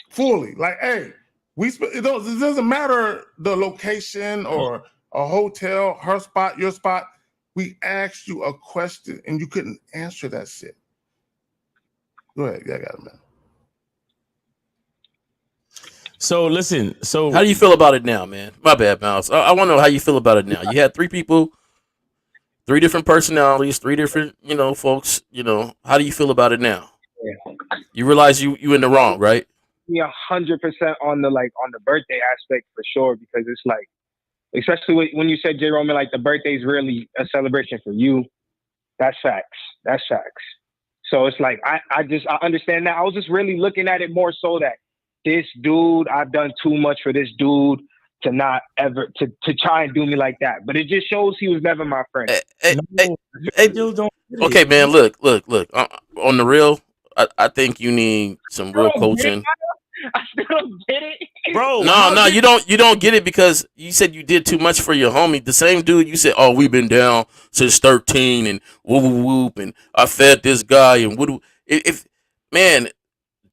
fully. Like, hey, it doesn't matter the location or a hotel, her spot, your spot. We asked you a question and you couldn't answer that shit. Go ahead. Yeah, I got it, man. So listen. So how do you feel about it now, man? My bad, Mouse. I want to know how you feel about it now. You had 3 people, 3 different personalities, 3 different, folks. How do you feel about it now? Yeah. You realize you in the wrong, right? Yeah, 100% on the birthday aspect for sure, because it's like, especially when you said, J. Roman, like the birthday is really a celebration for you. That's facts. So it's like, I understand that. I was just really looking at it more so that this dude, I've done too much for this dude to not ever, to try and do me like that. But it just shows he was never my friend. Okay, man, look. On the real, I think you need some real coaching. I still don't get it. Bro, no, you don't get it because you said you did too much for your homie. The same dude you said, oh, we've been down since 13 and whoop, and I fed this guy and if man,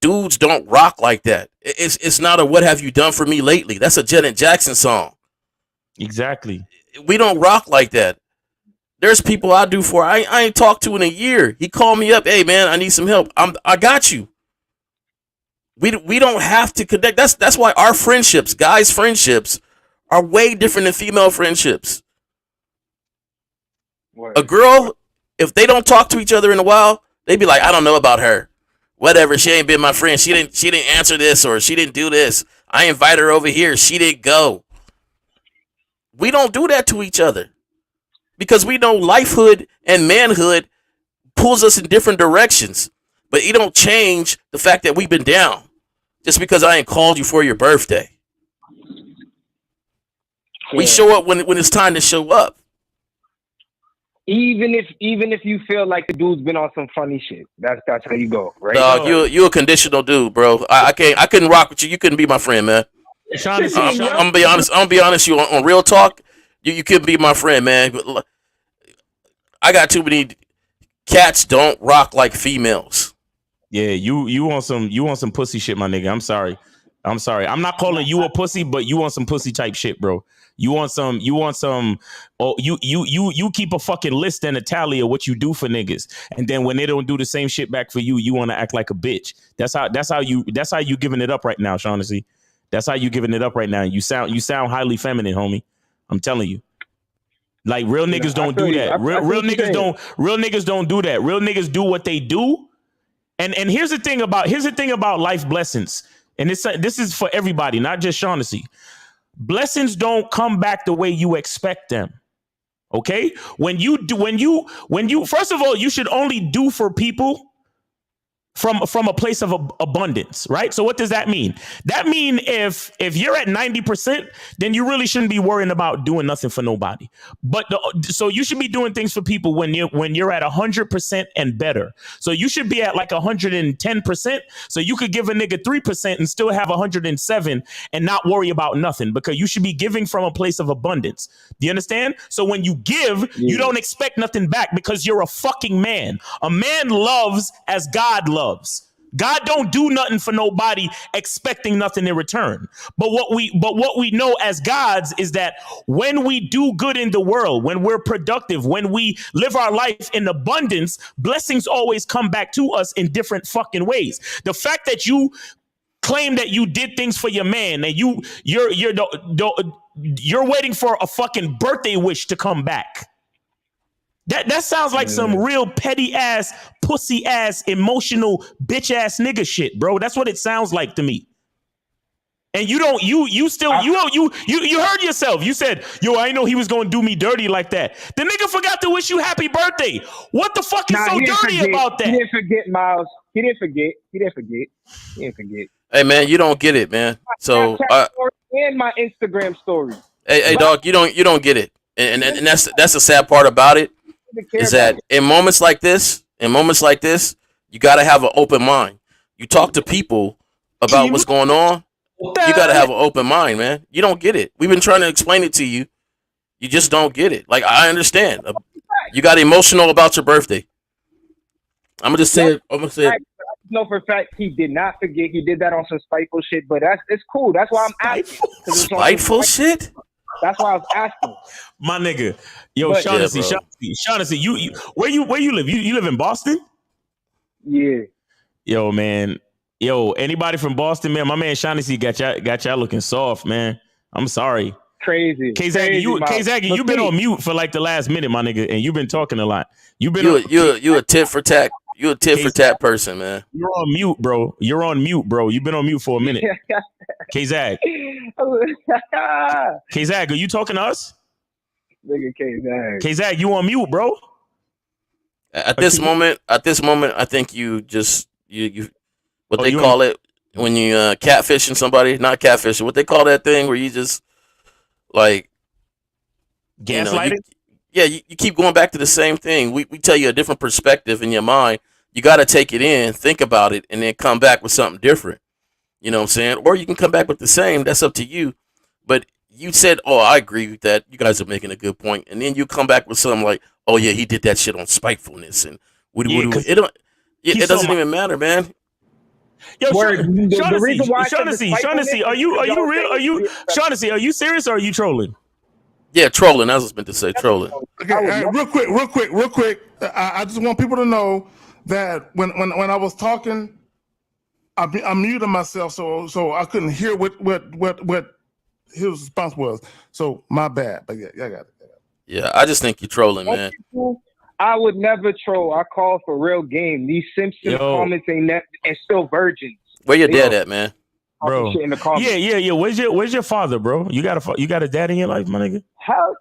dudes don't rock like that. It's not a what have you done for me lately. That's a Janet Jackson song. Exactly. We don't rock like that. There's people I do for I ain't talked to in a year. He called me up, hey man, I need some help. I got you. We don't have to connect. That's why our friendships, guys' friendships, are way different than female friendships. Word. A girl, if they don't talk to each other in a while, they be like, I don't know about her. Whatever, she ain't been my friend. She didn't answer this or she didn't do this. I invited her over here. She didn't go. We don't do that to each other because we know lifehood and manhood pulls us in different directions. But it don't change the fact that we've been down just because I ain't called you for your birthday. We show up when it's time to show up. Even if you feel like the dude's been on some funny shit, that's how you go, right? Dog, you a conditional dude, bro. I couldn't rock with you. You couldn't be my friend, man. I'm gonna be honest. I'm gonna be honest. You on real talk, you couldn't be my friend, man. I got too many cats don't rock like females. Yeah, you want some pussy shit, my nigga. I'm sorry. I'm not calling you a pussy, but you want some pussy type shit, bro. You want some oh you keep a fucking list and a tally of what you do for niggas. And then when they don't do the same shit back for you, you want to act like a bitch. That's how you giving it up right now, Shaughnessy. That's how you giving it up right now. You sound highly feminine, homie. I'm telling you. Like real niggas don't do that. Real niggas don't do that. Real niggas do what they do. And here's the thing about life blessings. And this is for everybody, not just Shaughnessy. Blessings don't come back the way you expect them. Okay? When you first of all, you should only do for people from a place of abundance, right? So what does that mean? That mean if you're at 90%, then you really shouldn't be worrying about doing nothing for nobody. But so you should be doing things for people when you're at 100% and better. So you should be at like 110%. So you could give a nigga 3% and still have 107 and not worry about nothing, because you should be giving from a place of abundance. Do you understand? So when you give, you don't expect nothing back because you're a fucking man. A man loves as God loves. God don't do nothing for nobody expecting nothing in return. But what we know as gods is that when we do good in the world, when we're productive, when we live our life in abundance, blessings always come back to us in different fucking ways. The fact that you claim that you did things for your man and you're waiting for a fucking birthday wish to come back. That sounds like some real petty ass, pussy ass, emotional bitch ass nigga shit, bro. That's what it sounds like to me. And you heard yourself. You said, yo, I know he was going to do me dirty like that. The nigga forgot to wish you happy birthday. What the fuck is so dirty about that? He didn't forget, Miles. He didn't forget. Hey, man, you don't get it, man. So, and my Instagram story. Hey, dog, you don't get it. And that's the sad part about it. Is that in moments like this, you got to have an open mind. You talk to people about what's going on. You got to have an open mind, man. You don't get it. We've been trying to explain it to you. You just don't get it. Like, I understand. You got emotional about your birthday. I'm going to say it. I know for a fact he did not forget. He did that on some spiteful shit, but it's cool. That's why I'm asking. Spiteful shit? That's why I was asking. My nigga. Yo, Shaughnessy, you where you live? You live in Boston? Yeah. Yo, man. Yo, anybody from Boston, man? My man Shaughnessy got y'all looking soft, man. I'm sorry. Crazy. K-Zaggy, you've been on mute for like the last minute, my nigga, and you've been talking a lot. You a tit for tat. You a tit for tat person, man. You're on mute, bro. You've been on mute for a minute. K-Zag. K-Zag, are you talking to us? Nigga K-Zag. K-Zag, you on mute, bro? At this moment, I think you what they call it when you catfishing somebody, not catfishing. What they call that thing where you just like gaslighting? You keep going back to the same thing. We tell you a different perspective in your mind. You got to take it in, think about it, and then come back with something different. You know what I'm saying? Or you can come back with the same. That's up to you. But you said, oh, I agree with that. You guys are making a good point. And then you come back with something like, oh, yeah, he did that shit on spitefulness. And it doesn't even matter, man. Yo, Word. The reason why I said Shaughnessy, despitefulness is are you because y'all real? say Are you it's Shaughnessy? Are you serious or are you trolling? Yeah, trolling. I was meant to say trolling. Okay, I would never. real quick. I just want people to know that when I was talking, I muted myself so I couldn't hear what his response was. So my bad. But yeah, I got it. Yeah, I just think you're trolling, Most man. people, I would never troll. I call for real game. These Simpsons Yo. comments ain't that and still virgins. Where your They dad at, man? talking Bro. shit in the comments. Yeah. Where's your father, bro? You got a dad in your life, my nigga? How?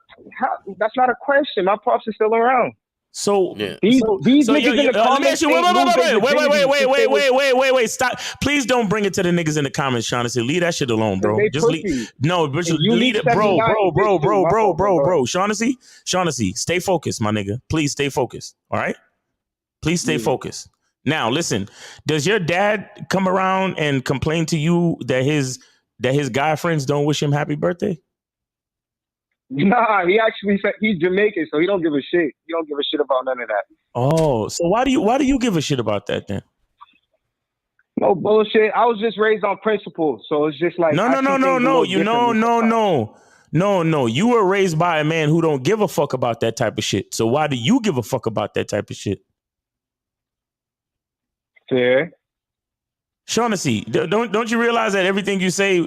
That's not a question. My pops is still around. So Yeah. These niggas in the let me ask comments you. ain't lose their virginity. Wait. Stop. Please don't bring it to the niggas in the comments, Shaughnessy. Leave that shit alone, bro. They Just leave. pussy. No, just And you leave need it, bro. 79 bitch too. My fault, bro. Shaughnessy, stay focused, my nigga. Please stay focused. All right. Please stay focused. Now, listen. Does your dad come around and complain to you that his guy friends don't wish him happy birthday? Nah, he actually said he's Jamaican, so he don't give a shit. He don't give a shit about none of that. Oh, so why do you give a shit about that then? No bullshit. I was just raised on principles, so it's just like No. You were raised by a man who don't give a fuck about that type of shit. So why do you give a fuck about that type of shit? Fair. Shaughnessy, don't you realize that everything you say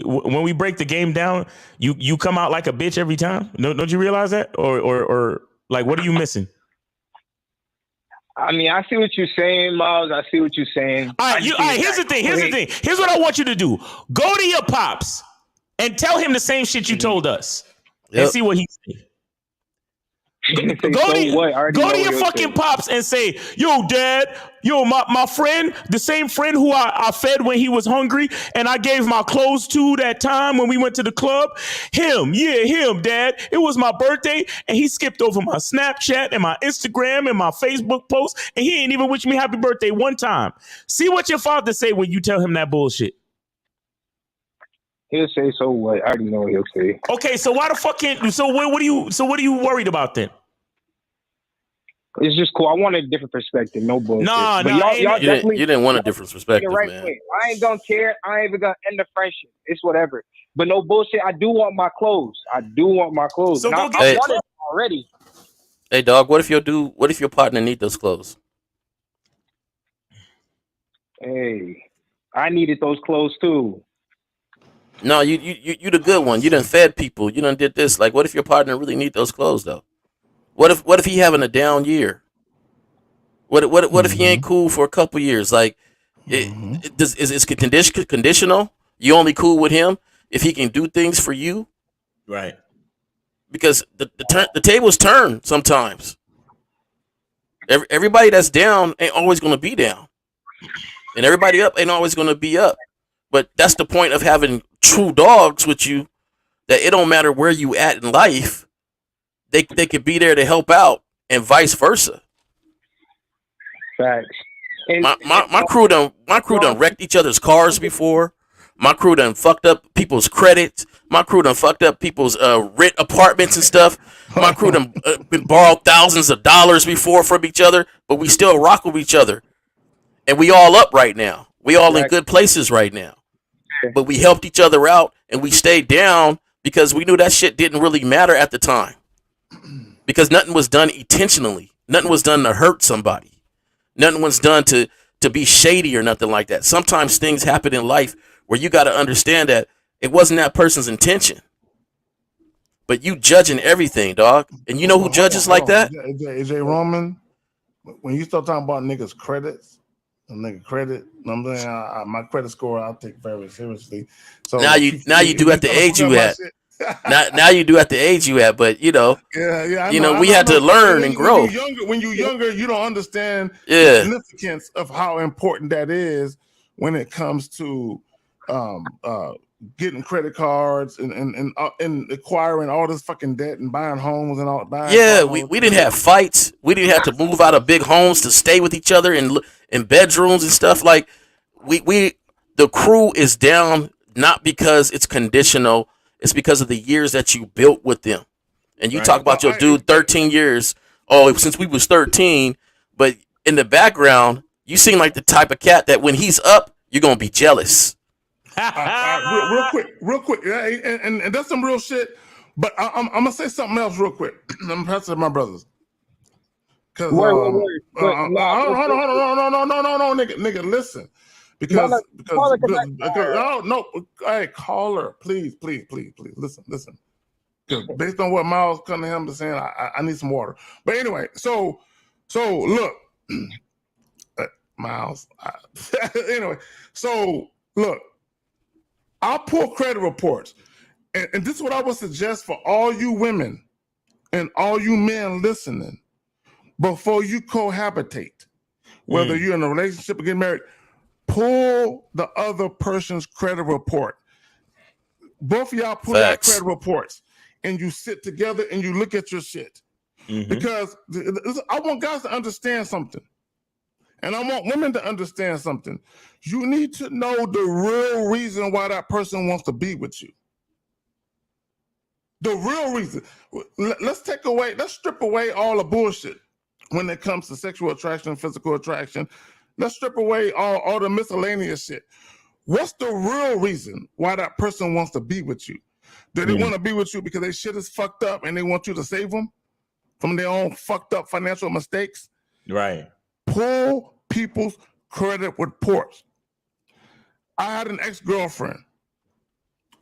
when we break the game down, you come out like a bitch every time? Don't you realize that? Or like, what are you missing? I mean, I see what you're saying, Miles. I see what you're saying. All right, here's the thing. Here's what I want you to do. Go to your pops and tell him the same shit you told us, and see what he says. Go to your fucking pops and say, yo, dad, my friend, the same friend who I fed when he was hungry and I gave my clothes to that time when we went to the club. Him, dad. It was my birthday and he skipped over my Snapchat and my Instagram and my Facebook post and he ain't even wish me happy birthday one time. See what your father say when you tell him that bullshit. He'll say, so what? I already know what he'll say. Okay, so why the fuck can't? So what are you worried about then? It's just cool. I want a different perspective. No bullshit. Nah, y'all definitely. You didn't want a different perspective, right man. way. I ain't gonna care. I ain't even gonna end the friendship. It's whatever. But no bullshit. I do want my clothes. So now, go I get want it already. Hey, dog. What if your partner need those clothes? Hey, I needed those clothes too. No, you the good one. You done fed people. You done did this. Like, what if your partner really need those clothes though? What if he having a down year? What if he ain't cool for a couple years? Like, is conditional? You only cool with him if he can do things for you, right? Because the tables turn sometimes. Everybody that's down ain't always gonna be down, and everybody up ain't always gonna be up. But that's the point of having true dogs with you. That it don't matter where you at in life, they could be there to help out, and vice versa. Facts. And My crew done wrecked each other's cars before. My crew done fucked up people's credits. My crew done fucked up people's rent apartments and stuff. My crew done been borrowed thousands of dollars before from each other, but we still rock with each other, and we all up right now. We all in good places right now. But we helped each other out, and we stayed down because we knew that shit didn't really matter at the time. Because nothing was done intentionally. Nothing was done to hurt somebody. Nothing was done to be shady or nothing like that. Sometimes things happen in life where you got to understand that it wasn't that person's intention. But you judging everything, dog. And you know who judges like that? AJ Roman, when you start talking about niggas' credits, a nigga credit, I'm saying my credit score I'll take very seriously. So now you do at the age you at. now you do at the age you at, but you know, we had to learn and grow. When you're younger, you don't understand the significance of how important that is when it comes to getting credit cards and acquiring all this fucking debt and buying homes and all. We didn't have fights. We didn't have to move out of big homes to stay with each other in bedrooms and stuff. Like the crew is down not because it's conditional. It's because of the years that you built with them. And you talk about your dude 13 years. Oh, since we was 13, but in the background, you seem like the type of cat that when he's up, you're gonna be jealous. Real quick, yeah, and that's some real shit. But I'm gonna say something else real quick. I'm gonna pass it to my brothers. Cause Wait. hold on, no, nigga, listen. Because oh no, hey, caller, please, listen. Because based on what Miles Cunningham is saying, I need some water. But anyway, so look, Miles. Anyway, so look, I'll pull credit reports, and this is what I would suggest for all you women and all you men listening. Before you cohabitate, whether you're in a relationship or getting married, pull the other person's credit report. Both of y'all pull your credit reports, and you sit together and you look at your shit. Because I want guys to understand something, and I want women to understand something. You need to know the real reason why that person wants to be with you. The real reason. Let's strip away all the bullshit. When it comes to sexual attraction, physical attraction, let's strip away all the miscellaneous shit. What's the real reason why that person wants to be with you? Do they want to be with you because their shit is fucked up and they want you to save them from their own fucked up financial mistakes? Right. Pull people's credit reports. I had an ex-girlfriend,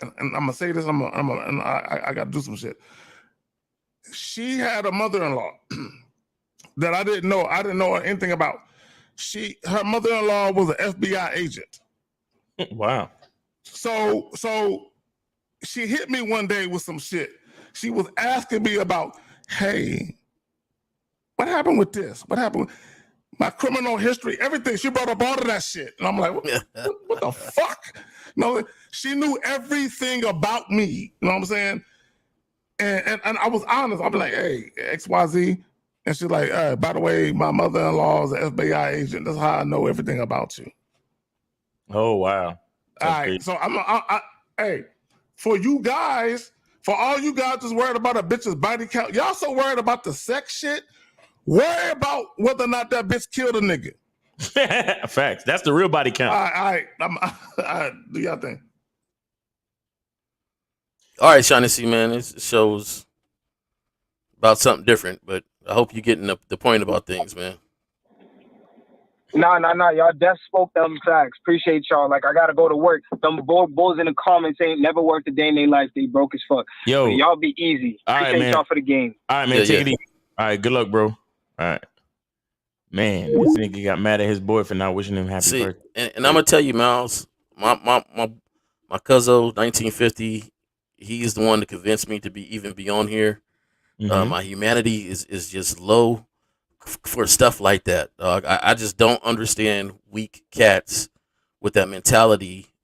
and I'm gonna say this. I gotta do some shit. She had a mother-in-law that I didn't know anything about. Her mother-in-law was an FBI agent. Wow. So she hit me one day with some shit. She was asking me about, hey, what happened with this? What happened with my criminal history? Everything. She brought up all of that shit. And I'm like, what the fuck? No, she knew everything about me. You know what I'm saying? And I was honest. I'm like, hey, XYZ. And she's like, by the way, my mother-in-law is an FBI agent. That's how I know everything about you. Oh, wow. All right. So hey, for you guys, for all you guys just worried about a bitch's body count, y'all so worried about the sex shit, worry about whether or not that bitch killed a nigga. Facts. That's the real body count. All right. Do y'all think? All right, Shaughnessy, man, this shows about something different, but I hope you're getting the point about things, man. Nah. Y'all just spoke them facts. Appreciate y'all. Like, I gotta go to work. Them bulls in the comments ain't never worked a day in their life. They broke as fuck. Yo, but y'all be easy. Appreciate y'all for the game. All right, man. Take it easy. All right, good luck, bro. All right. Man, this nigga got mad at his boy for not wishing him happy birthday. And I'm gonna tell you, Miles, my cousin, 1950, he's the one that convinced me to be on here. My humanity is just low for stuff like that. I just don't understand weak cats with that mentality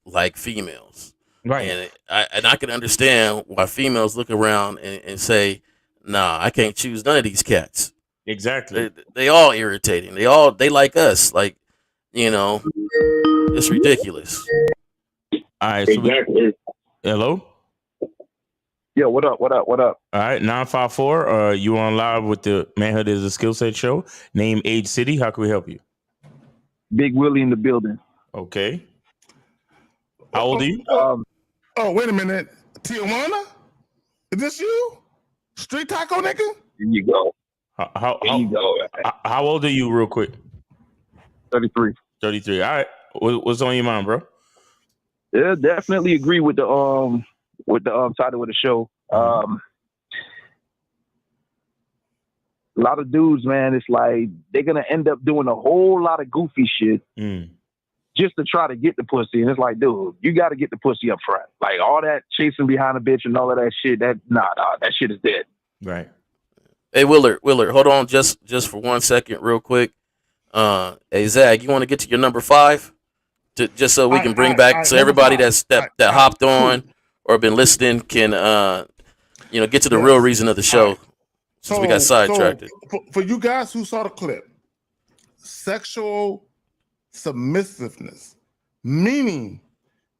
like females. Right. And I can understand why females look around and say, nah, I can't choose none of these cats. Exactly. They all irritating. They like us. Like, it's ridiculous. All right. So hello? Yo, what up? All right, 954. You on live with the Manhood is a Skill Set show. Name, age, city. How can we help you? Big Willie in the building. Okay. How old are you? Wait a minute. Tijuana? Is this you? Street taco nigga? Here you go. How old are you, real quick? 33. 33. All right. What's on your mind, bro? Yeah, definitely agree with the title of the show. A lot of dudes, man, it's like they're gonna end up doing a whole lot of goofy shit just to try to get the pussy. And it's like, dude, you got to get the pussy up front. Like all that chasing behind a bitch and all of that shit. That shit is dead. Right. Hey, Willard, hold on just for 1 second, real quick. Hey, Zag, you want to get to your number 5, just so we can bring back so everybody that hopped on or been listening can get to the real reason of the show. So we got sidetracked. For you guys who saw the clip, sexual submissiveness, meaning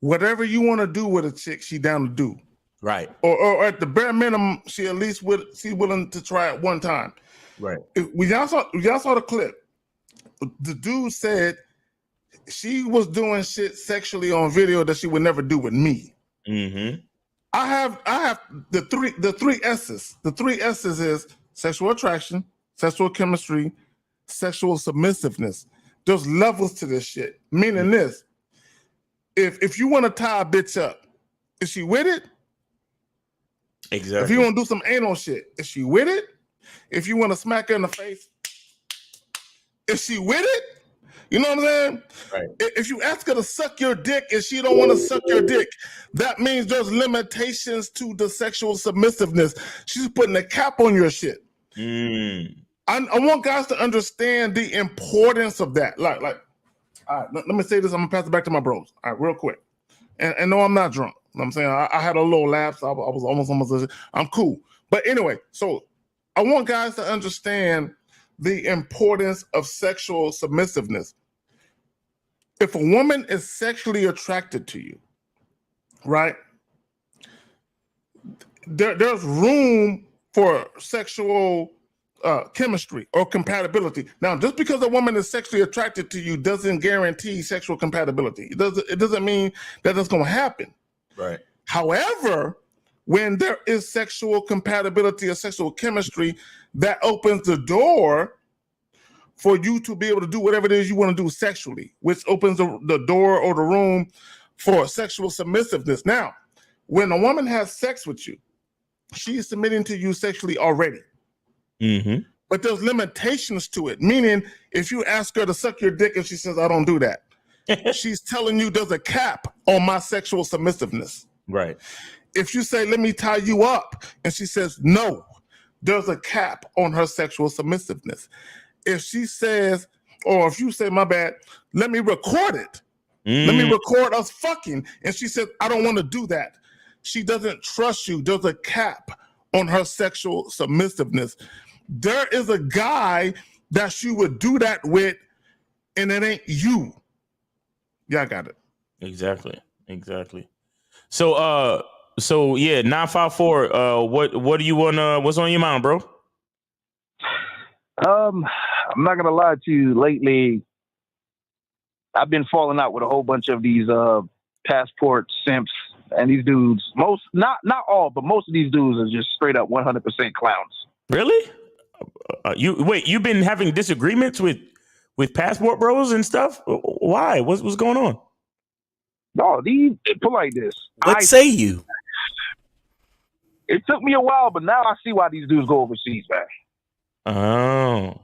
whatever you want to do with a chick, she down to do. Right. Or at the bare minimum, she at least willing to try it one time. Right. When y'all saw the clip, the dude said She was doing shit sexually on video that she would never do with me. Mm-hmm. I have the three S's. The three S's is sexual attraction, sexual chemistry, sexual submissiveness. There's levels to this shit. Meaning this: if you want to tie a bitch up, is she with it? Exactly. If you want to do some anal shit, is she with it? If you want to smack her in the face, is she with it? You know what I'm saying? Right. If you ask her to suck your dick and she don't want to suck your dick, that means there's limitations to the sexual submissiveness. She's putting a cap on your shit. Mm. I want guys to understand the importance of that. Like, all right, let me say this. I'm gonna pass it back to my bros. All right, real quick. And no, I'm not drunk. You know what I'm saying? I had a little lapse. I was almost. I'm cool. But anyway, so I want guys to understand the importance of sexual submissiveness. If a woman is sexually attracted to you, right? There's room for sexual chemistry or compatibility. Now, just because a woman is sexually attracted to you doesn't guarantee sexual compatibility. It doesn't mean that that's going to happen. Right. However, when there is sexual compatibility or sexual chemistry, that opens the door for you to be able to do whatever it is you want to do sexually, which opens the door or the room for sexual submissiveness. Now, when a woman has sex with you, she is submitting to you sexually already. Mm-hmm. But there's limitations to it, meaning if you ask her to suck your dick and she says, I don't do that, she's telling you there's a cap on my sexual submissiveness. Right. If you say, let me tie you up, and she says, no, there's a cap on her sexual submissiveness. If she says, or if you say, my bad, let me record it. Let me record us fucking. And she says, I don't want to do that. She doesn't trust you. There's a cap on her sexual submissiveness. There is a guy that she would do that with, and it ain't you. Yeah, I got it. Exactly. So yeah, 954. What do you want? What's on your mind, bro? I'm not gonna lie to you. Lately, I've been falling out with a whole bunch of these passport simps and these dudes. Not all, but most of these dudes are just straight up 100% clowns. Really? You've been having disagreements with passport bros and stuff? Why? What's going on? No, put like this. What say you? It took me a while, but now I see why these dudes go overseas, man. Oh.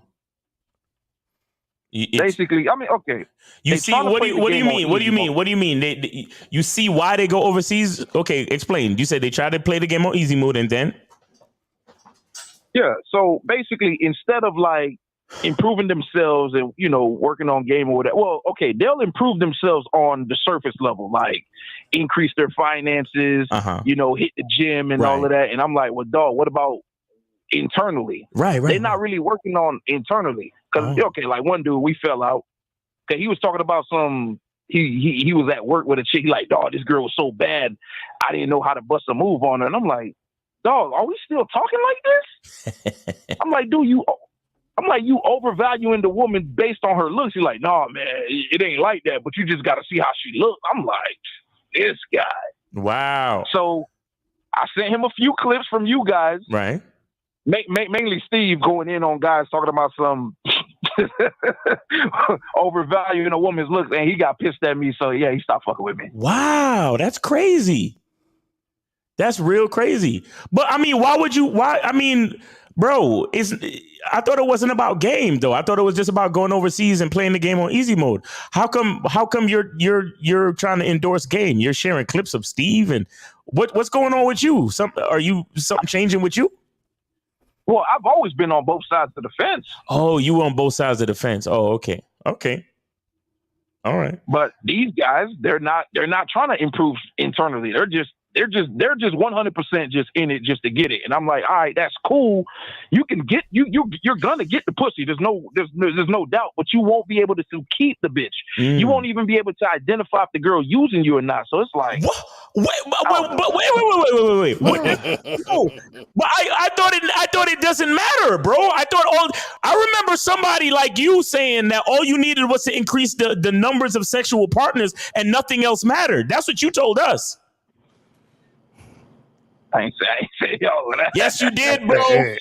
Basically, I mean, okay. You see, what do you mean? What do you mean? What do you mean? You see why they go overseas? Okay, explain. You said they try to play the game on easy mode and then? Yeah, so basically, instead of like improving themselves and, working on game or whatever, well, okay, they'll improve themselves on the surface level, like increase their finances, hit the gym and all of that. And I'm like, well, dog, what about internally? Right. They're not really working on internally. Because, okay, like one dude, we fell out. Okay, he was talking about he was at work with a chick. He like, dog, this girl was so bad, I didn't know how to bust a move on her. And I'm like, dog, are we still talking like this? I'm like, you overvaluing the woman based on her looks. He's like, nah, man, it ain't like that, but you just got to see how she looks. I'm like, this guy. Wow. So I sent him a few clips from you guys. Right. Mainly Steve going in on guys talking about some overvaluing a woman's looks, and he got pissed at me. So yeah, he stopped fucking with me. Wow, that's crazy. That's real crazy. But I mean, why? I mean, bro, I thought it wasn't about game though. I thought it was just about going overseas and playing the game on easy mode. How come you're trying to endorse game? You're sharing clips of Steve and what's going on with you? Something changing with you? Well, I've always been on both sides of the fence. Oh, you on both sides of the fence. Oh, okay. All right. But these guys, they're not trying to improve internally. They're just they're just 100% just in it just to get it. And I'm like, all right, that's cool. You can get you're gonna get the pussy. There's no doubt, but you won't be able to keep the bitch. You won't even be able to identify if the girl using you or not. So it's like, what? Wait. No, but I thought it doesn't matter, bro. I remember somebody like you saying that all you needed was to increase the numbers of sexual partners and nothing else mattered. That's what you told us. I ain't say yo. Yes, you did, bro. Hey.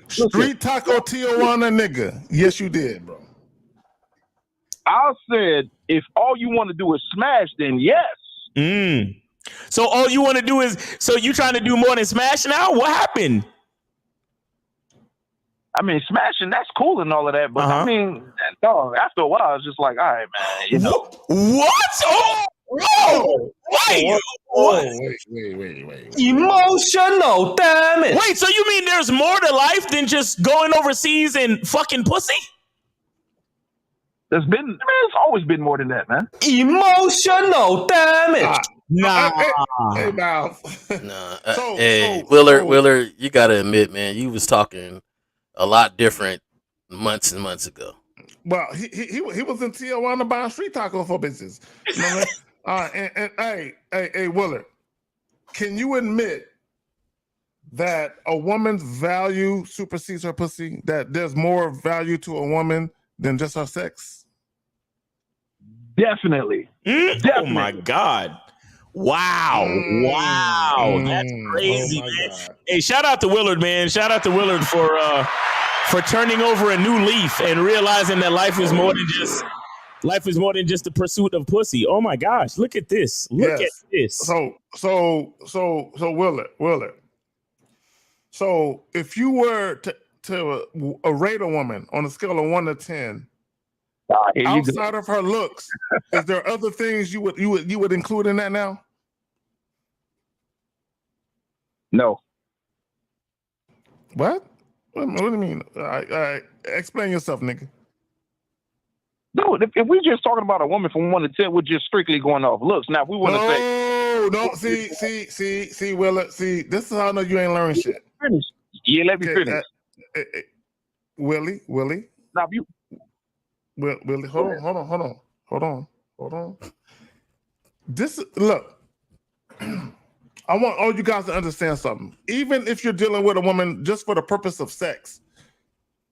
Street Taco Tijuana nigga. Yes, you did, bro. I said, if all you want to do is smash, then yes. So all you want to do is, so you trying to do more than smash now? What happened? I mean, smashing, that's cool and all of that, but I mean, dog, after a while, it's just like, all right, man, you know. What? Oh, whoa! Wait. Emotional damage. Wait, so you mean there's more to life than just going overseas and fucking pussy? It's always been more than that, man. Emotional damage. Nah. Hey, now. Willard, you gotta admit, man, you was talking a lot different months and months ago. Well, he was in Tijuana buying street tacos for bitches. You know what I mean? And hey, Willard, can you admit that a woman's value supersedes her pussy? That there's more value to a woman than just her sex? Definitely. Oh my God. Wow. That's crazy, man. God. Hey, shout out to Willard, man. Shout out to Willard for turning over a new leaf and realizing that life is more than just the pursuit of pussy. Oh my gosh, look at this. Look at this. So Willard. So if you were to rate a woman on a scale of 1 to 10, outside of her looks, is there other things you would include in that now? No. What? What do you mean? Explain yourself, nigga. Dude, if we're just talking about a woman from 1 to 10, we're just strictly going off looks. Now, if we want to say... No, see, Willard, see, this is how I know you ain't learned shit. Finish. Yeah, let me finish. Willie. Now, you... Willie, hold on. Look, I want all you guys to understand something. Even if you're dealing with a woman just for the purpose of sex,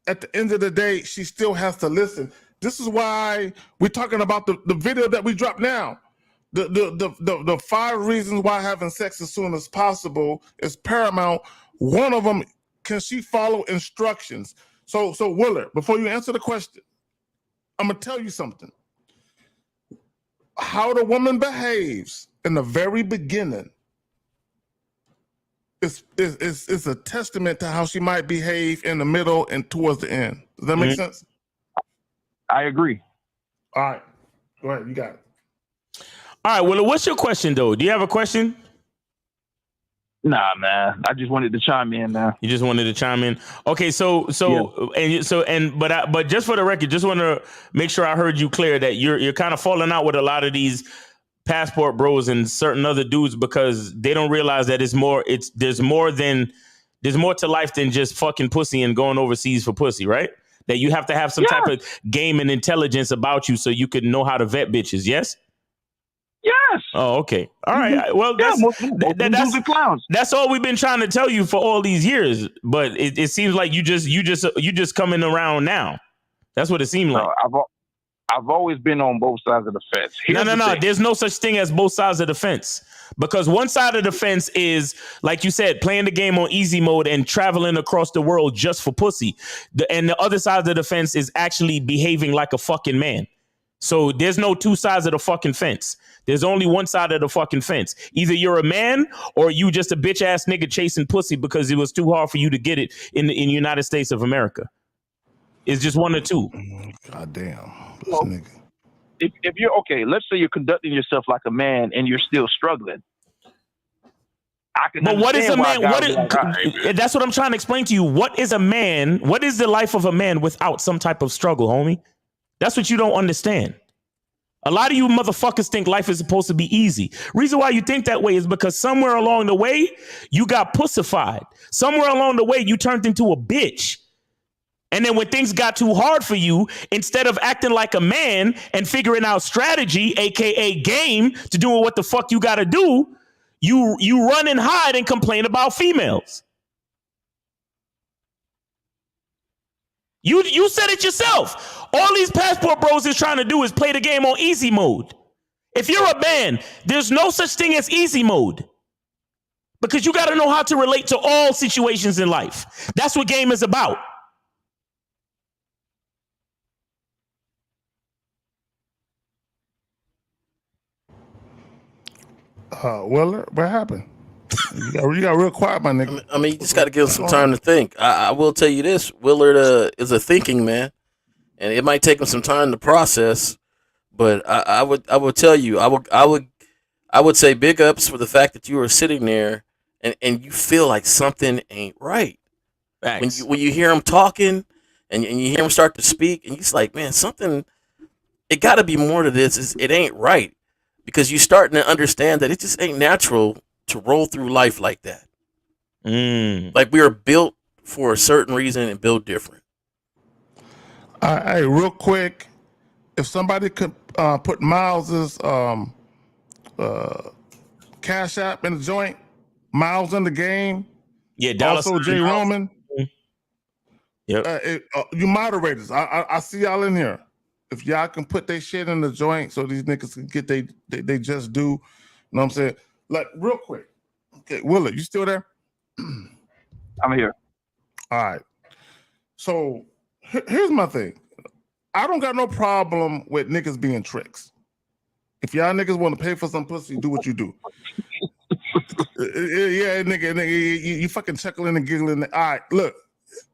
at the end of the day, she still has to listen. This is why we're talking about the video that we dropped now. The 5 reasons why having sex as soon as possible is paramount. One of them, can she follow instructions? So Willard, before you answer the question, I'm gonna tell you something. How the woman behaves in the very beginning is a testament to how she might behave in the middle and towards the end. Does that make sense? I agree. All right. Go ahead. You got it. All right. Well, what's your question, though? Do you have a question? Nah, man. I just wanted to chime in now. You just wanted to chime in. Okay. But just for the record, just want to make sure I heard you clear that you're kind of falling out with a lot of these passport bros and certain other dudes because they don't realize that there's more to life than just fucking pussy and going overseas for pussy, right? That you have to have some type of game and intelligence about you so you can know how to vet bitches. Yes. Yes. Oh, okay. All right. Well, that's all we've been trying to tell you for all these years. But it seems like you just coming around now. That's what it seemed like. I've always been on both sides of the fence. No. There's no such thing as both sides of the fence. Because one side of the fence is, like you said, playing the game on easy mode and traveling across the world just for pussy. And the other side of the fence is actually behaving like a fucking man. So there's no 2 sides of the fucking fence. There's only one side of the fucking fence. Either you're a man or you just a bitch ass nigga chasing pussy because it was too hard for you to get it in the United States of America. It's just 1 or 2. God damn. Well, nigga. If you're okay, let's say you're conducting yourself like a man and you're still struggling. But what is a man? That's what I'm trying to explain to you. What is a man? What is the life of a man without some type of struggle, homie? That's what you don't understand. A lot of you motherfuckers think life is supposed to be easy. Reason why you think that way is because somewhere along the way, you got pussified. Somewhere along the way, you turned into a bitch. And then when things got too hard for you, instead of acting like a man and figuring out strategy, aka game, to doing what the fuck you gotta do, you run and hide and complain about females. You said it yourself. All these passport bros is trying to do is play the game on easy mode. If you're a man, there's no such thing as easy mode. Because you got to know how to relate to all situations in life. That's what game is about. Willer, what happened? You got real quiet, my nigga. I mean, you just got to give him some time to think. I will tell you this: Willard is a thinking man, and it might take him some time to process. But I would tell you, I would say big ups for the fact that you are sitting there and you feel like something ain't right. Thanks. When you hear him talking and you hear him start to speak, and you're just like, man, something. It got to be more to this. It ain't right, because you're starting to understand that it just ain't natural to roll through life like that. Like we are built for a certain reason and built different. Hey, real quick, if somebody could put Miles's Cash App in the joint, Miles in the game. Yeah, also Jay Roman. Yep. You moderators, I see y'all in here. If y'all can put their shit in the joint so these niggas can get they just do. You know what I'm saying? Like, real quick. Okay, Willard, you still there? I'm here. All right. So here's my thing. I don't got no problem with niggas being tricks. If y'all niggas want to pay for some pussy, do what you do. Yeah, nigga, you fucking chuckling and giggling. All right, look.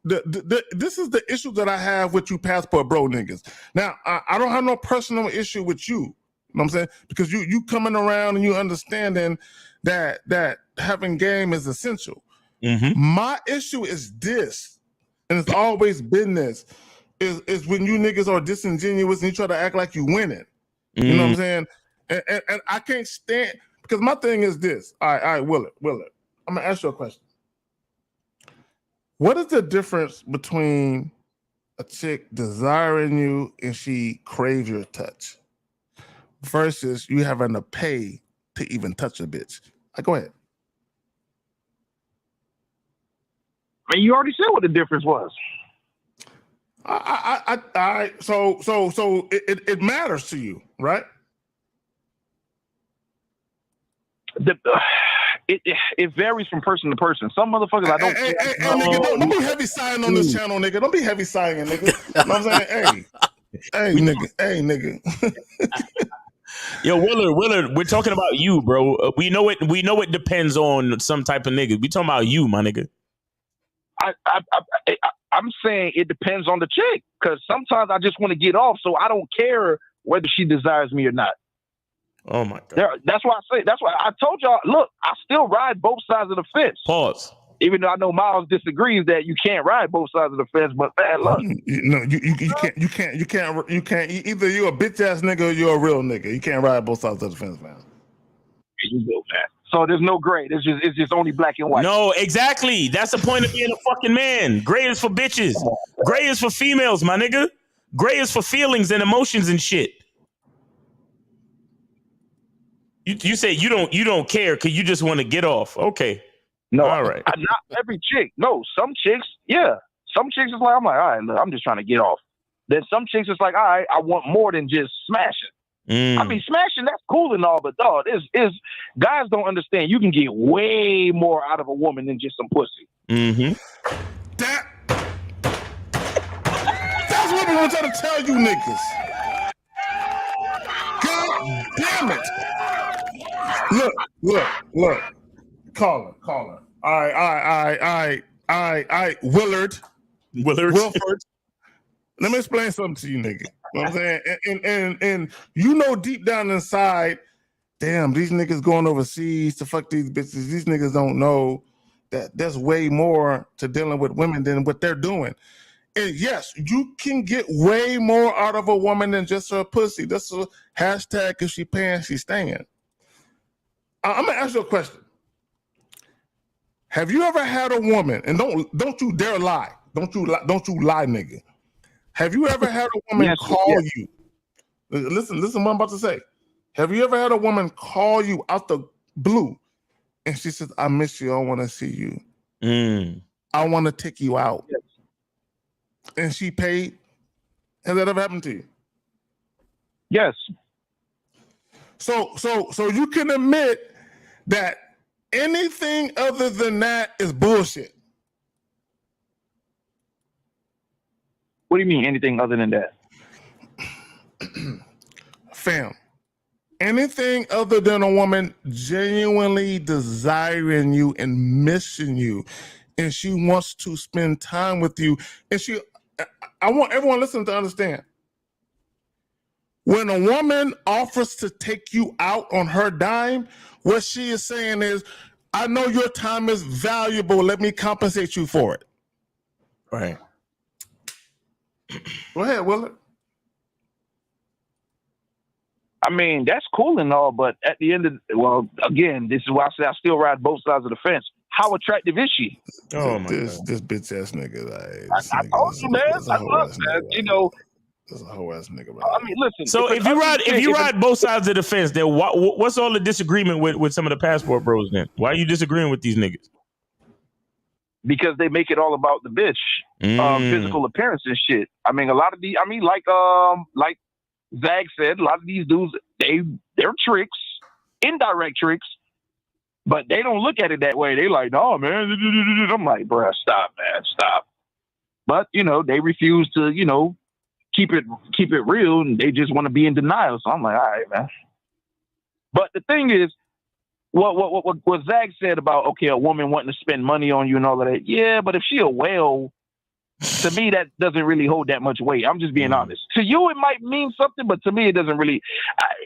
This is the issue that I have with you passport bro niggas. Now, I don't have no personal issue with you. You know what I'm saying? Because you coming around and you understanding that having game is essential. Mm-hmm. My issue is this, and it's always been this, is when you niggas are disingenuous and you try to act like you winning. You know what I'm saying? And I can't stand, because my thing is this. All right, Willard, I'm gonna ask you a question. What is the difference between a chick desiring you and she craves your touch versus you having to pay to even touch a bitch? Go ahead. I mean, you already said what the difference was. So it matters to you, right? It varies from person to person. Some motherfuckers I don't. Hey, nigga, don't be heavy sighing on this channel, nigga. Don't be heavy sighing, nigga. You know what I'm saying? Hey, nigga. Yo, Willard, we're talking about you, bro. We know it depends on some type of nigga. We talking about you, my nigga. I'm saying it depends on the chick, because sometimes I just want to get off, so I don't care whether she desires me or not. Oh my God. That's why I told y'all, look, I still ride both sides of the fence. Pause. Even though I know Miles disagrees that you can't ride both sides of the fence, but man, look. You can't. Either you're a bitch ass nigga or you're a real nigga. You can't ride both sides of the fence, man. You know, man. So there's no gray. It's just only black and white. No, exactly. That's the point of being a fucking man. Gray is for bitches. Gray is for females, my nigga. Gray is for feelings and emotions and shit. You say you don't care because you just want to get off. Okay. No, all right. Not every chick. No, some chicks, yeah. Some chicks is like, I'm like, all right, look, I'm just trying to get off. Then some chicks is like, all right, I want more than just smashing. I mean, smashing, that's cool and all, but dog, is guys don't understand. You can get way more out of a woman than just some pussy. Mm-hmm. That's what I'm trying to tell you niggas. God damn it. Look. Caller. All right. Willard. Wilford. Let me explain something to you, nigga. You know what I'm saying? And you know deep down inside, damn, these niggas going overseas to fuck these bitches. These niggas don't know that there's way more to dealing with women than what they're doing. And yes, you can get way more out of a woman than just her pussy. That's a hashtag. If she paying, she staying. I'm gonna ask you a question. Have you ever had a woman, and don't you dare lie. Don't you lie, nigga. Have you ever had a woman call you? Listen what I'm about to say. Have you ever had a woman call you out the blue and she says, I miss you, I want to see you. I want to take you out. Yes. And she paid? Has that ever happened to you? Yes. So you can admit that anything other than that is bullshit. What do you mean anything other than that? Fam, anything other than a woman genuinely desiring you and missing you, and she wants to spend time with you, and I want everyone listening to understand, when a woman offers to take you out on her dime, what she is saying is, I know your time is valuable, let me compensate you for it. Right. Go ahead, Willard. I mean, that's cool and all, but at the end of, again, this is why I say I still ride both sides of the fence. How attractive is she? Oh my God. This bitch ass nigga. I told you, man. I love that. You know, that's a whole ass nigga. I mean, listen. So if you ride both sides of the fence, then what's all the disagreement with some of the passport bros? Then why are you disagreeing with these niggas? Because they make it all about the bitch, physical appearance and shit. I mean, a lot of like Zag said, a lot of these dudes, they're tricks, indirect tricks, but they don't look at it that way. They like, no, man. I'm like, bruh, stop, man, stop. But they refuse to, keep it real, and they just want to be in denial. So I'm like, all right, man. But the thing is, what Zag said about, okay, a woman wanting to spend money on you and all of that, yeah, but if she a whale, to me, that doesn't really hold that much weight. I'm just being honest. To you, it might mean something, but to me, it doesn't really.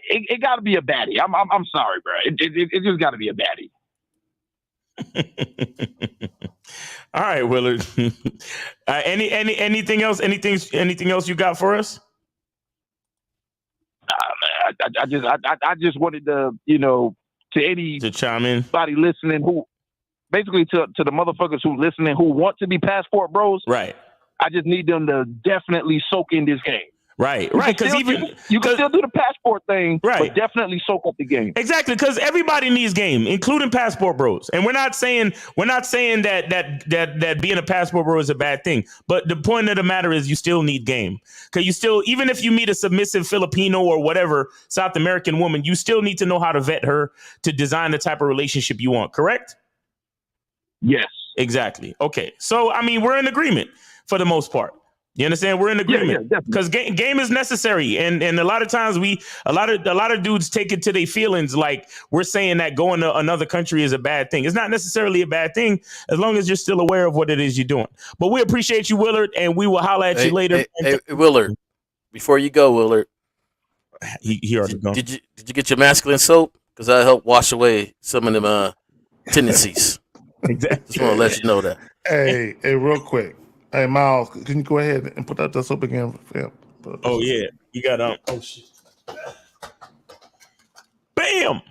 It got to be a baddie. I'm sorry, bro. It just got to be a baddie. All right, Willard. Anything else? Anything else you got for us? I just wanted to, to chime in, anybody listening who. Basically, to the motherfuckers who listening who want to be passport bros, right? I just need them to definitely soak in this game, right? Because even you can still do the passport thing, right? But definitely soak up the game. Exactly, because everybody needs game, including passport bros. And we're not saying that being a passport bro is a bad thing. But the point of the matter is, you still need game, because you still, even if you meet a submissive Filipino or whatever South American woman, you still need to know how to vet her to design the type of relationship you want. Correct? Yes. Exactly. Okay. So, I mean, we're in agreement for the most part. You understand? We're in agreement because game is necessary. And a lot of times a lot of dudes take it to their feelings. Like we're saying that going to another country is a bad thing. It's not necessarily a bad thing as long as you're still aware of what it is you're doing. But we appreciate you, Willard, and we will holler at you later. Hey, Willard, before you go, Willard, he already gone. Did you get your masculine soap? Because I help wash away some of them tendencies. Exactly. Just want to let you know that. Hey, real quick. Hey, Miles, can you go ahead and put that soap again? Oh yeah, you got oh shit! Bam!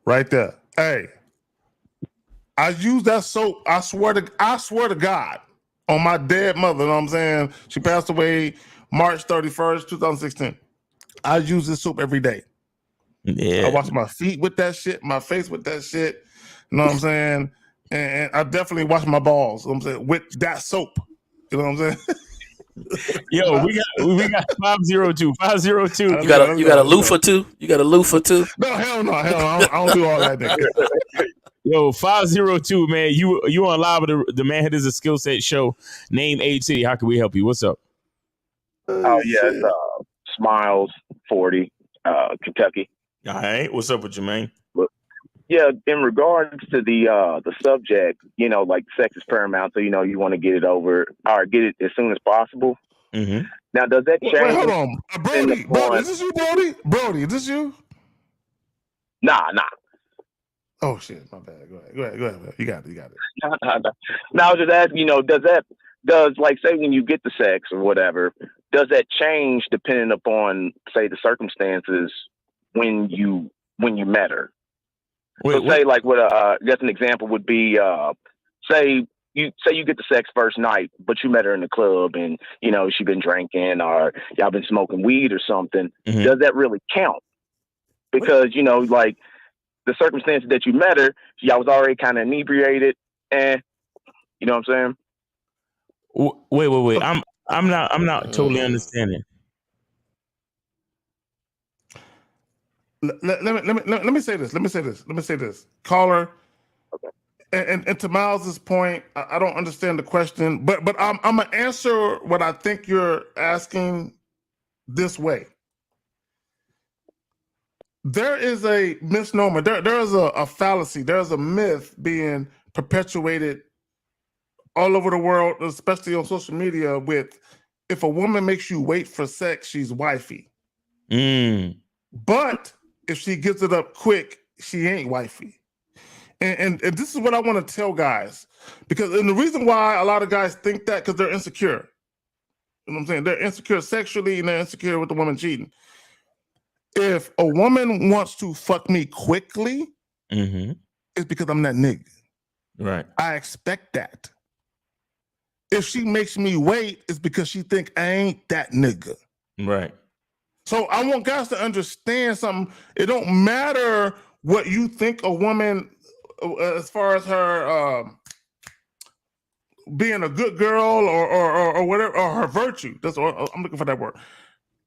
Right there. Hey, I use that soap. I swear to God, on my dead mother. You know what I'm saying? She passed away March 31st, 2016. I use this soap every day. Yeah. I wash my feet with that shit, my face with that shit. You know what I'm saying? And I definitely wash my balls. You know what I'm saying, with that soap. You know what I'm saying? Yo, we got 502. 502. You got a loofah too? You got a loofah too? No, hell no. I don't do all that, nigga. Yo, 502, man. You on live with the Manhood is a Skill Set show. Name, age, city. How can we help you? What's up? Oh yeah, it's Smiles 40, Kentucky. All right. What's up with you, man? Yeah, in regards to the subject, like sex is paramount, so you want to get it over or get it as soon as possible. Mm-hmm. Now, does that change? Wait, hold on, Brody, is this you, Brody? Brody, is this you? Nah. Oh shit, my bad. Go ahead. You got it. No, I was just asking, does does, like, say when you get the sex or whatever, does that change depending upon, say, the circumstances when you met her? Wait, So say like what I guess an example would be say you get the sex first night, but you met her in the club and you know she been drinking or y'all been smoking weed or something. Mhm. Does that really count? Because you know, like the circumstances that you met her, y'all was already kind of inebriated, and you know what I'm saying? Wait. I'm not totally understanding. Let me say this. Let me say this. Caller, and to Miles's point, I don't understand the question, but I'm gonna answer what I think you're asking this way. There is a misnomer. There is a fallacy. There's a myth being perpetuated all over the world, especially on social media. With if a woman makes you wait for sex, she's wifey. But if she gives it up quick, she ain't wifey. And this is what I want to tell guys, because and the reason why a lot of guys think that because they're insecure. You know what I'm saying? They're insecure sexually and they're insecure with the woman cheating. If a woman wants to fuck me quickly, it's because I'm that nigga. Right. I expect that. If she makes me wait, it's because she think I ain't that nigga. Right. So I want guys to understand something. It don't matter what you think a woman, as far as her being a good girl or whatever, or her virtue. That's what I'm looking for, that word.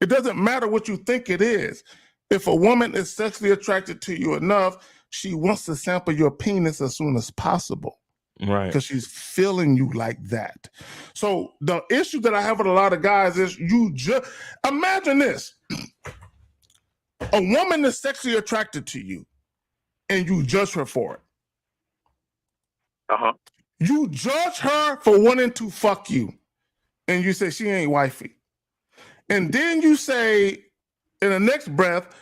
It doesn't matter what you think it is. If a woman is sexually attracted to you enough, she wants to sample your penis as soon as possible. Right. Because she's feeling you like that. So the issue that I have with a lot of guys is you just imagine this. A woman is sexually attracted to you and you judge her for it. You judge her for wanting to fuck you. And you say she ain't wifey. And then you say in the next breath,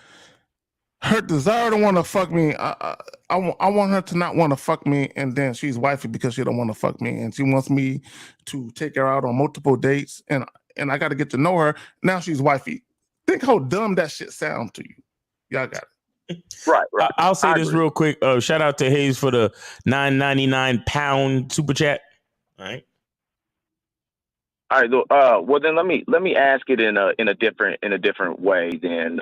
her desire to want to fuck me, I want her to not want to fuck me, and then she's wifey because she don't want to fuck me, and she wants me to take her out on multiple dates, and I got to get to know her. Now she's wifey. Think how dumb that shit sounds to you. Y'all got it. Right. I'll say this real quick. Shout out to Hayes for the £9.99 super chat. All right. All right. Well, then let me ask it in a different way. Then,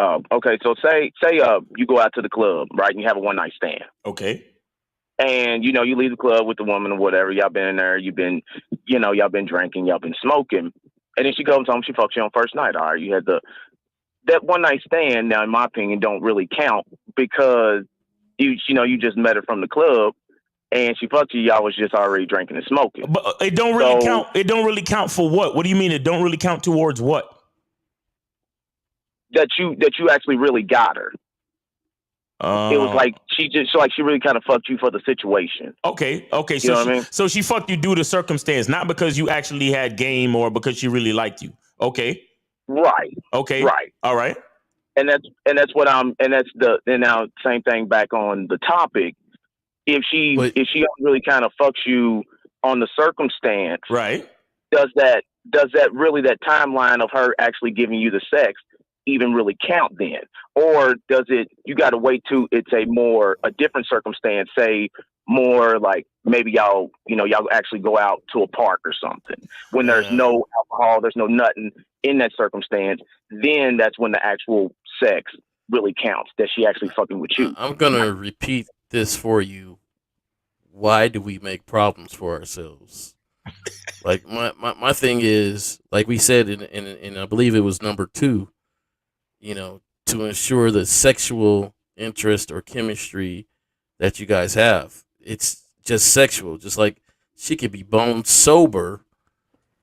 okay. So say you go out to the club, right? And you have a one night stand. Okay. And you know you leave the club with the woman or whatever. Y'all been in there. Y'all been drinking. Y'all been smoking. And then she goes home. She fucks you on first night. All right. You had that one night stand. Now, in my opinion, don't really count because you just met her from the club. And she fucked you. Y'all was just already drinking and smoking. But it don't really count. It don't really count for what? What do you mean? It don't really count towards what? That you actually really got her. It was like she really kind of fucked you for the situation. Okay. You know what I mean? So she fucked you due to circumstance, not because you actually had game or because she really liked you. Okay. Right. Okay. Right. All right. And that's what and now same thing back on the topic. If she really kind of fucks you on the circumstance, right? Does that really, that timeline of her actually giving you the sex even really count then? Or does it, you got to wait till it's a different circumstance, say more like maybe y'all actually go out to a park or something when there's no alcohol, there's no nothing in that circumstance, then that's when the actual sex really counts, that she actually fucking with you. I'm going to repeat this for you. Why do we make problems for ourselves? Like my thing is, like we said in I believe it was number 2, to ensure the sexual interest or chemistry that you guys have. It's just sexual. Just like she could be bone sober.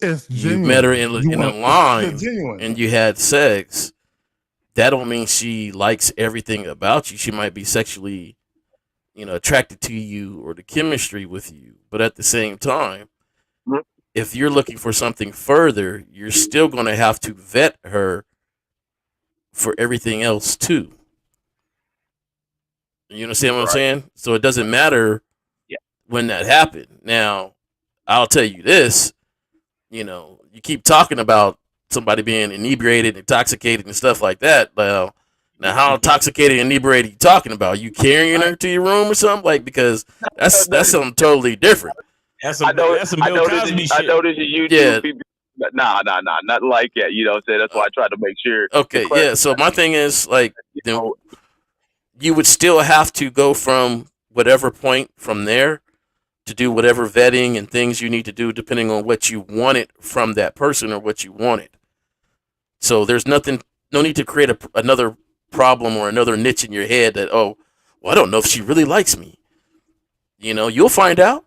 It's you genuine. met her in a line and you had sex. That don't mean she likes everything about you. She might be sexually, attracted to you or the chemistry with you. But at the same time, if you're looking for something further, you're still going to have to vet her for everything else too. You understand what I'm saying? So it doesn't matter when that happened. Now, I'll tell you this, you keep talking about somebody being inebriated, intoxicated, and stuff like that. Well, now how intoxicated and inebriated you talking about? You carrying her to your room or something? Like, because that's something totally different. That's some Bill Cosby shit. I know this is YouTube. Yeah. Nah, nothing like that. You know what I'm saying? That's why I tried to make sure. Okay, yeah. So my thing is like, you would still have to go from whatever point from there to do whatever vetting and things you need to do depending on what you wanted from that person or what you wanted. So there's no need to create another problem or another niche in your head that, oh, well, I don't know if she really likes me. You'll find out.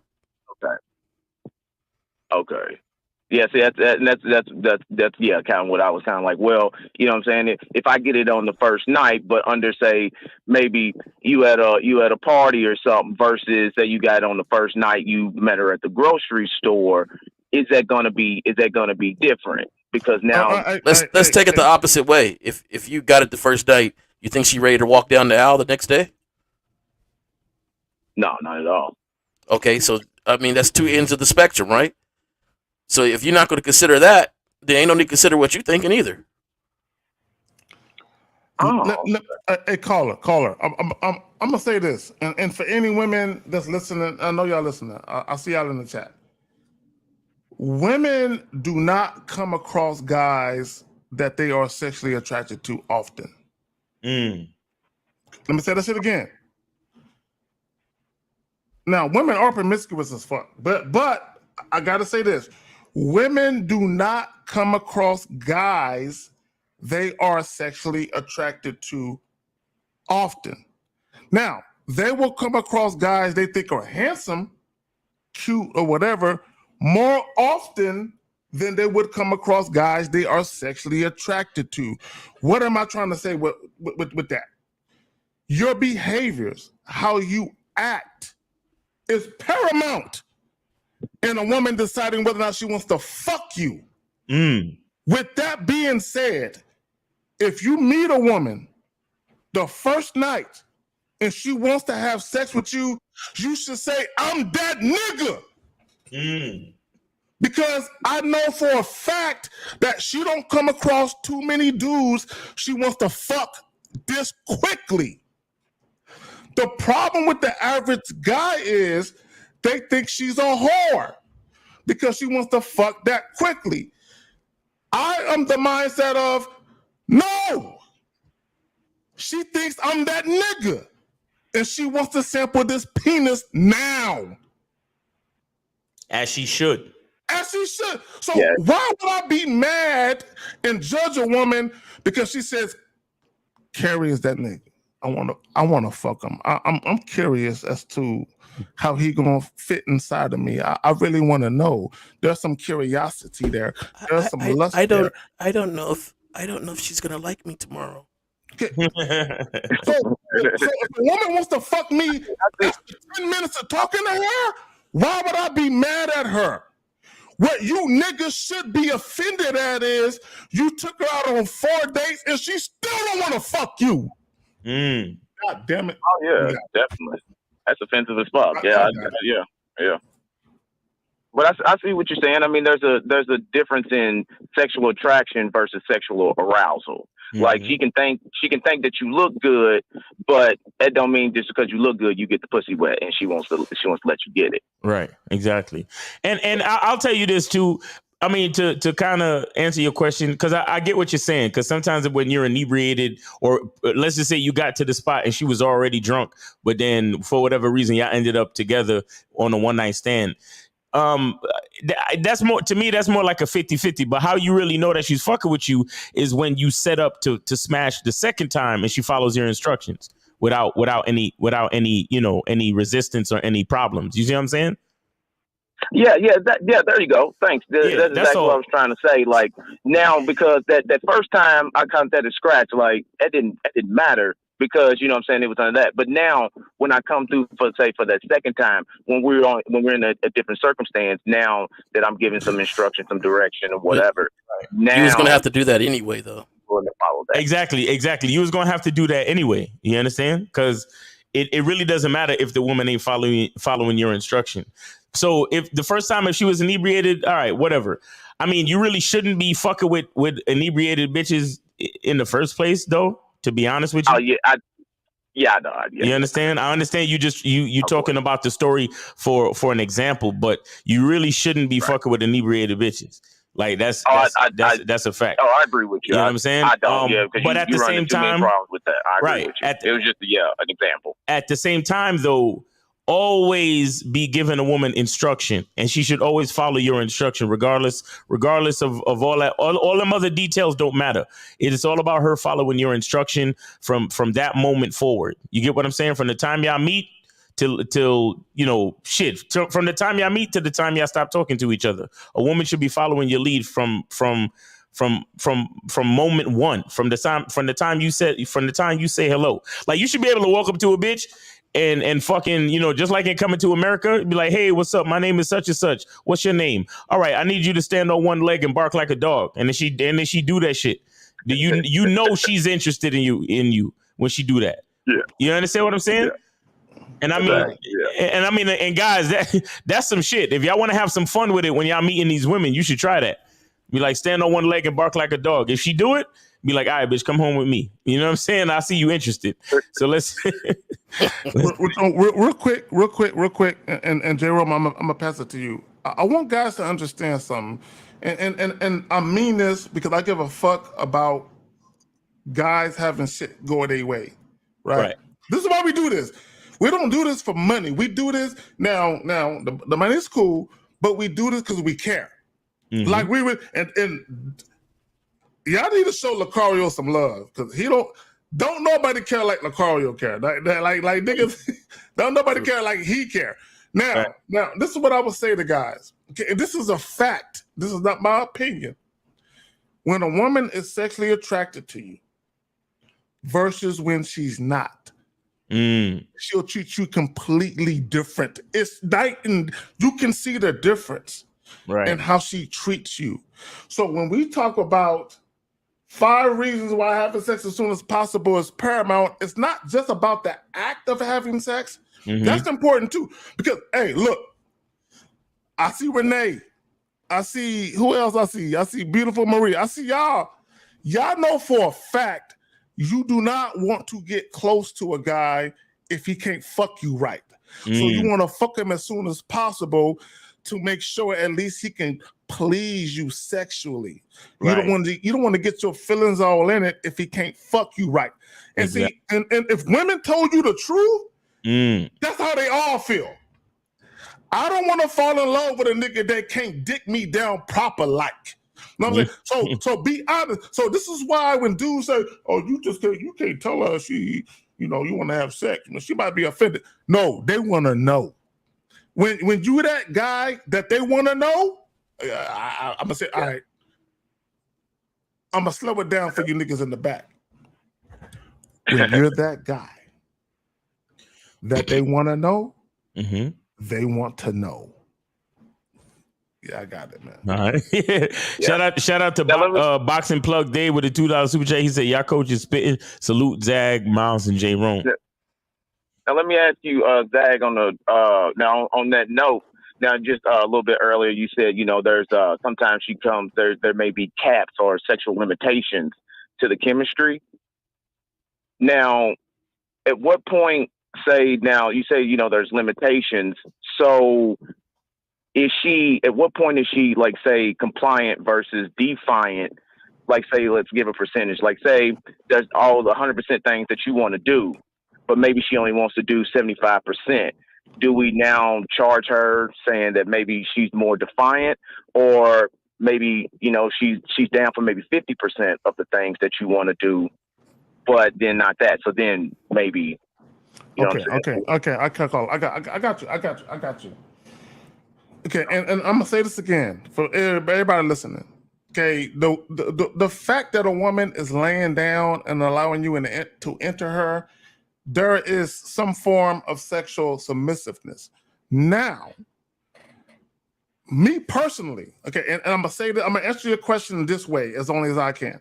Okay. Yeah, see, that's yeah, kind of what I was kind of like. Well, you know what I'm saying? If I get it on the first night, but under say maybe you at a party or something, versus say you got it on the first night, you met her at the grocery store, is that gonna be different? Because now let's take it the opposite way. If you got it the first night, you think she ready to walk down the aisle the next day? No, not at all. Okay, so I mean that's two ends of the spectrum, right? So if you're not going to consider that, then ain't no need to consider what you're thinking either. Hey, caller. I'm gonna say this, and for any women that's listening, I know y'all listening. I see y'all in the chat. Women do not come across guys that they are sexually attracted to often. Let me say that shit again. Now, women are promiscuous as fuck, but I gotta say this. Women do not come across guys they are sexually attracted to often. Now, they will come across guys they think are handsome, cute, or whatever more often than they would come across guys they are sexually attracted to. What am I trying to say with that? Your behaviors, how you act, is paramount in a woman deciding whether or not she wants to fuck you. With that being said, if you meet a woman the first night and she wants to have sex with you, you should say, I'm that nigga. Because I know for a fact that she don't come across too many dudes she wants to fuck this quickly. The problem with the average guy is they think she's a whore because she wants to fuck that quickly. I am the mindset of, no, she thinks I'm that nigga and she wants to sample this penis now. As she should. As she should. So why would I be mad and judge a woman because she says, Carrie is that nigga? I wanna fuck him. I'm curious as to how he gonna fit inside of me. I really want to know. There's some curiosity there. There's some lust there. I don't know if she's gonna like me tomorrow. Okay. So if a woman wants to fuck me after 10 minutes of talking to her, why would I be mad at her? What you niggas should be offended at is you took her out on 4 dates and she still don't want to fuck you. God damn it. Oh yeah, definitely. That's offensive as fuck. Yeah. But I see what you're saying. I mean, there's a difference in sexual attraction versus sexual arousal. Like she can think that you look good, but that don't mean just because you look good you get the pussy wet, and she wants to let you get it. Right, exactly. And I'll tell you this too. I mean, to kind of answer your question, because I get what you're saying. Because sometimes when you're inebriated, or let's just say you got to the spot and she was already drunk, but then for whatever reason y'all ended up together on a one night stand. That's more, to me, that's more like a 50-50. But how you really know that she's fucking with you is when you set up to smash the second time and she follows your instructions without any any resistance or any problems. You see what I'm saying? Yeah, there you go. Thanks. That's exactly what I was trying to say. Like now, because that first time I kind of had a scratch, like that didn't matter because you know what I'm saying, it was under that. But now when I come through for that second time, when we're in a different circumstance, now that I'm giving some instruction, some direction or whatever. Now you was gonna have to do that anyway though. Follow that. Exactly. You was gonna have to do that anyway. You understand? Because it really doesn't matter if the woman ain't following your instruction. So if the first time if she was inebriated, all right, whatever. I mean, you really shouldn't be fucking with inebriated bitches in the first place, though. To be honest with you. Oh yeah, I know. You understand? I understand you talking about the story for an example, but you really shouldn't be fucking with inebriated bitches. Like that's a fact. Oh, I agree with you. You know what I'm saying? I don't. Because but at the run same into too many time, problems with that. I agree right? with you. It was just an example. At the same time, though, always be giving a woman instruction, and she should always follow your instruction, regardless of all that. All them other details don't matter. It is all about her following your instruction from that moment forward. You get what I'm saying? From the time y'all meet till from the time y'all meet to the time y'all stop talking to each other. A woman should be following your lead from moment one, from the time you say hello. Like, you should be able to walk up to a bitch and fucking, just like in Coming to America, be like, hey, what's up? My name is such and such. What's your name? All right, I need you to stand on one leg and bark like a dog. And then she do that shit. You know she's interested in you when she do that. Yeah. You understand what I'm saying? Yeah. And I mean, and guys, that's some shit. If y'all want to have some fun with it when y'all meeting these women, you should try that. Be like, stand on one leg and bark like a dog. If she do it, be like, all right, bitch, come home with me. You know what I'm saying? I see you interested. So let's real quick, and Jerome, I'm gonna pass it to you. I want guys to understand something, and I mean this because I give a fuck about guys having shit go their way, right? This is why we do this. We don't do this for money. We do this now. The money's cool, but we do this because we care. Mm-hmm. Like we would, and y'all need to show Lucario some love, because he don't nobody care like Lucario care. Like niggas, don't nobody care like he care. Now, this is what I would say to guys. Okay, and this is a fact. This is not my opinion. When a woman is sexually attracted to you versus when she's not, she'll treat you completely different. It's like, and you can see the difference in how she treats you. So when we talk about 5 reasons why having sex as soon as possible is paramount, it's not just about the act of having sex. Mm-hmm. That's important too. Because, hey, look, I see Renee. I see, who else I see? I see beautiful Marie. I see y'all. Y'all know for a fact you do not want to get close to a guy if he can't fuck you right. So you want to fuck him as soon as possible to make sure at least he can please you sexually. You don't want to get your feelings all in it if he can't fuck you right. And see, and if women told you the truth, that's how they all feel. I don't want to fall in love with a nigga that can't dick me down proper like. You know what I'm saying? So be honest. So this is why when dudes say, "Oh, you can't tell her she, you want to have sex," she might be offended. No, they want to know. When you that guy that they want to know, I'm gonna say, all right, I'm gonna slow it down for you niggas in the back. When you're that guy that they want to know, they want to know. Yeah, I got it, man. All right. Shout out to Boxing Plug Dave with a $2 super chat. He said, y'all coaches spitting. Salute Zag, Miles, and J. Rome. Now let me ask you, Zag, on the now on that note. Now, just a little bit earlier, you said there's sometimes there may be caps or sexual limitations to the chemistry. Now, at what point? Now you say there's limitations. So, at what point is she, like, say, compliant versus defiant? Like, say, let's give a percentage. Like, say there's all the 100% things that you want to do, but maybe she only wants to do 75%. Do we now charge her saying that maybe she's more defiant, or maybe, she's down for maybe 50% of the things that you want to do, but then not that. So then maybe, okay. I got you. Okay. And I'm going to say this again for everybody listening. Okay. The fact that a woman is laying down and allowing you to enter her, there is some form of sexual submissiveness. Now, me personally, okay, and I'm gonna say that I'm gonna answer your question this way as only as I can.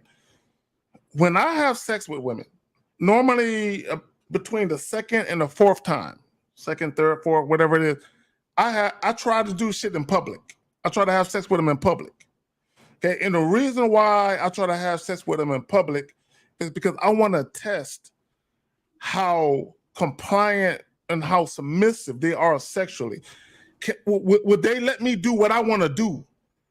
When I have sex with women, normally between the second and the fourth time, second, third, fourth, whatever it is, I try to do shit in public. I try to have sex with them in public. Okay, and the reason why I try to have sex with them in public is because I want to test how compliant and how submissive they are sexually. Would they let me do what I want to do?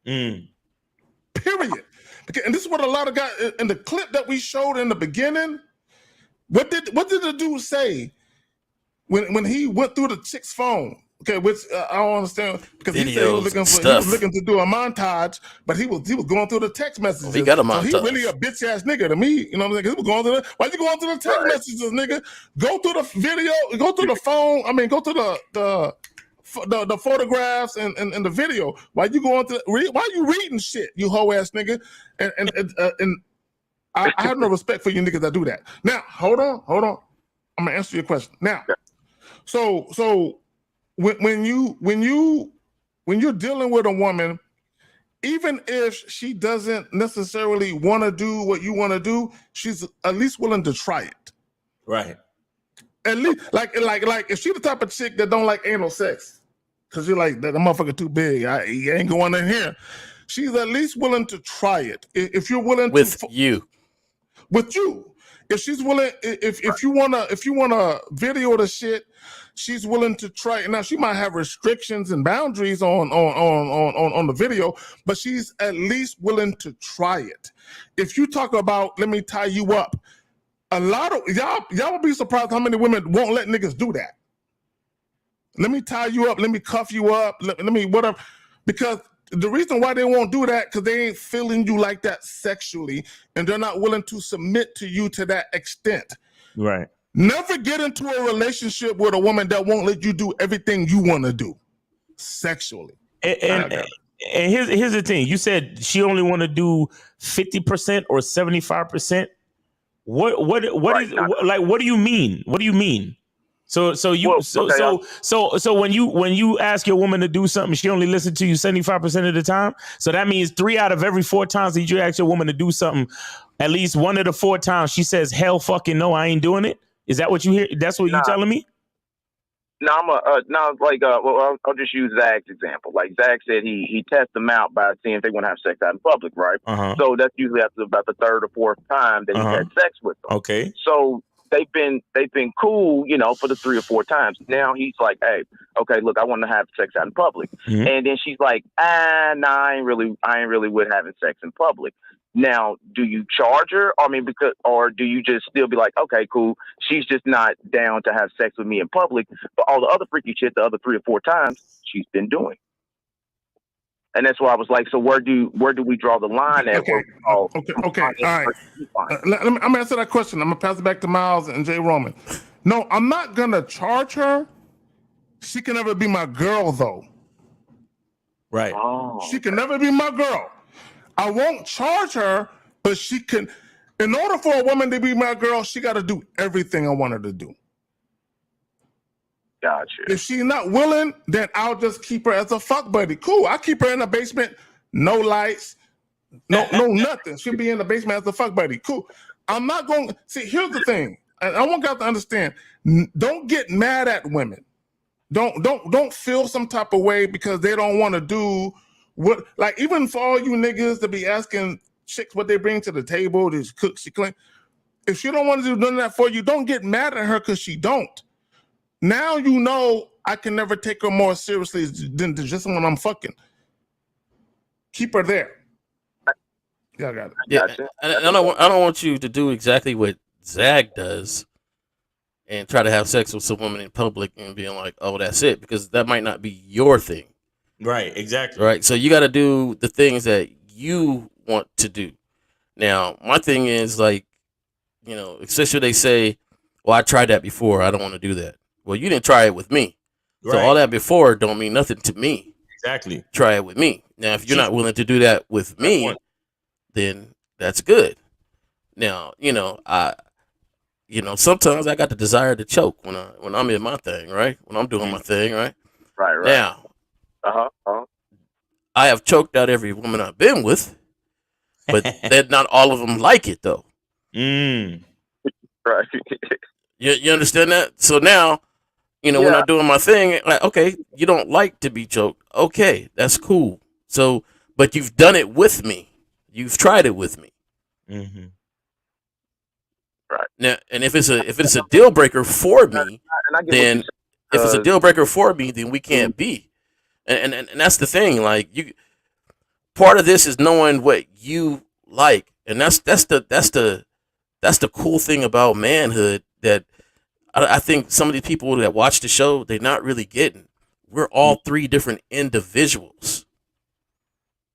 Period. Okay, and this is what a lot of guys in the clip that we showed in the beginning. What did the dude say when he went through the chick's phone? Okay, which I don't understand because he said he was looking to do a montage, but he was going through the text messages. He got a montage. So he really a bitch ass nigga to me. You know what I'm saying? He was going through why you going through the text messages, nigga? Go through the video, go through the phone. I mean, go through the photographs and the video. Why you going to? Why you reading shit, you hoe ass nigga? And I have no respect for you niggas that do that. Now, hold on. I'm gonna answer your question now. So. When you're dealing with a woman, even if she doesn't necessarily want to do what you want to do, she's at least willing to try it. Right. At least like if she's the type of chick that don't like anal sex, because you're like that motherfucker too big, he ain't going in here. She's at least willing to try it. If you're willing with to you. If she's willing, if you wanna video the shit, she's willing to try it. Now she might have restrictions and boundaries on the video, but she's at least willing to try it. If you talk about let me tie you up, a lot of y'all will be surprised how many women won't let niggas do that. Let me tie you up, let me cuff you up, let me whatever, because the reason why they won't do that because they ain't feeling you like that sexually, and they're not willing to submit to you to that extent. Right. Never get into a relationship with a woman that won't let you do everything you want to do sexually. And here's the thing. You said she only want to do 50% or 75%. What do you mean? What do you mean? So when you ask your woman to do something, she only listens to you 75% of the time. So that means 3 out of every 4 times that you ask your woman to do something, at least 1 of the 4 times she says, "Hell fucking no, I ain't doing it." Is that what you hear? That's what you're telling me? No, I'll just use Zach's example. Like Zach said, he tests them out by seeing if they want to have sex out in public, right? So that's usually after about the 3rd or 4th time that he's had sex with them. Okay. So they've been cool, for the 3 or 4 times. Now he's like, hey, okay, look, I want to have sex out in public, and then she's like, nah, I ain't really with having sex in public. Now, do you charge her? Or do you just still be like, okay, cool, she's just not down to have sex with me in public, but all the other freaky shit, the other 3 or 4 times, she's been doing. And that's why I was like, so where do we draw the line at? Okay. All right. I'm gonna answer that question. I'm gonna pass it back to Miles and Jay Roman. No, I'm not gonna charge her. She can never be my girl, though. Right. She can never be my girl. I won't charge her, but she can. In order for a woman to be my girl, she got to do everything I want her to do. Gotcha. If she's not willing, then I'll just keep her as a fuck buddy. Cool. I keep her in the basement, no lights, no nothing. She'll be in the basement as a fuck buddy. Cool. I'm not going to see. Here's the thing. And I want guys to understand. Don't get mad at women. Don't feel some type of way because they don't want to do what. Like even for all you niggas to be asking chicks what they bring to the table, to cook, she clean. If she don't want to do none of that for you, don't get mad at her because she don't. Now you know I can never take her more seriously than just when I'm fucking. Keep her there. Yeah, I got it. Yeah, I don't want you to do exactly what Zach does and try to have sex with some woman in public and being like, oh, that's it, because that might not be your thing. Right, exactly. Right, so you got to do the things that you want to do. Now, my thing is like, especially they say, well, I tried that before, I don't want to do that. Well, you didn't try it with me. Right. So all that before don't mean nothing to me. Exactly. Try it with me. Now, if you're not willing to do that with me, then that's good. Now, sometimes I got the desire to choke when I'm in my thing, right? When I'm doing my thing, right? Right. Now, I have choked out every woman I've been with, but not all of them like it though. Right. You understand that? So now, when I'm doing my thing, like, okay, you don't like to be choked. Okay, that's cool. So, but you've done it with me. You've tried it with me. Mm-hmm. Right. Now, and if it's a deal breaker for me, And I get what then you're if it's a saying. deal breaker for me, then we can't be. And that's the thing. Like, you, part of this is knowing what you like, and that's the cool thing about manhood that I think some of these people that watch the show, they're not really getting. We're all three different individuals.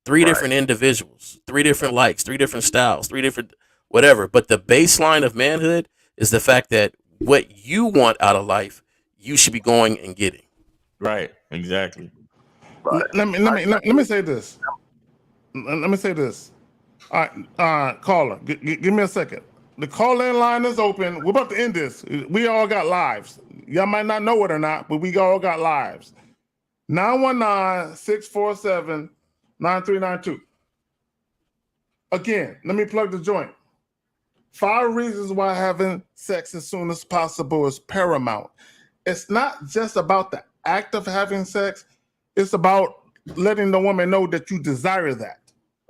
Three different individuals, three different likes, three different styles, three different whatever. But the baseline of manhood is the fact that what you want out of life, you should be going and getting. Right. Exactly. Let me say this. Let me say this. All right, caller, give me a second. The call-in line is open. We're about to end this. We all got lives. Y'all might not know it or not, but we all got lives. 919-647-9392. Again, let me plug the joint. 5 reasons why having sex as soon as possible is paramount. It's not just about the act of having sex. It's about letting the woman know that you desire that.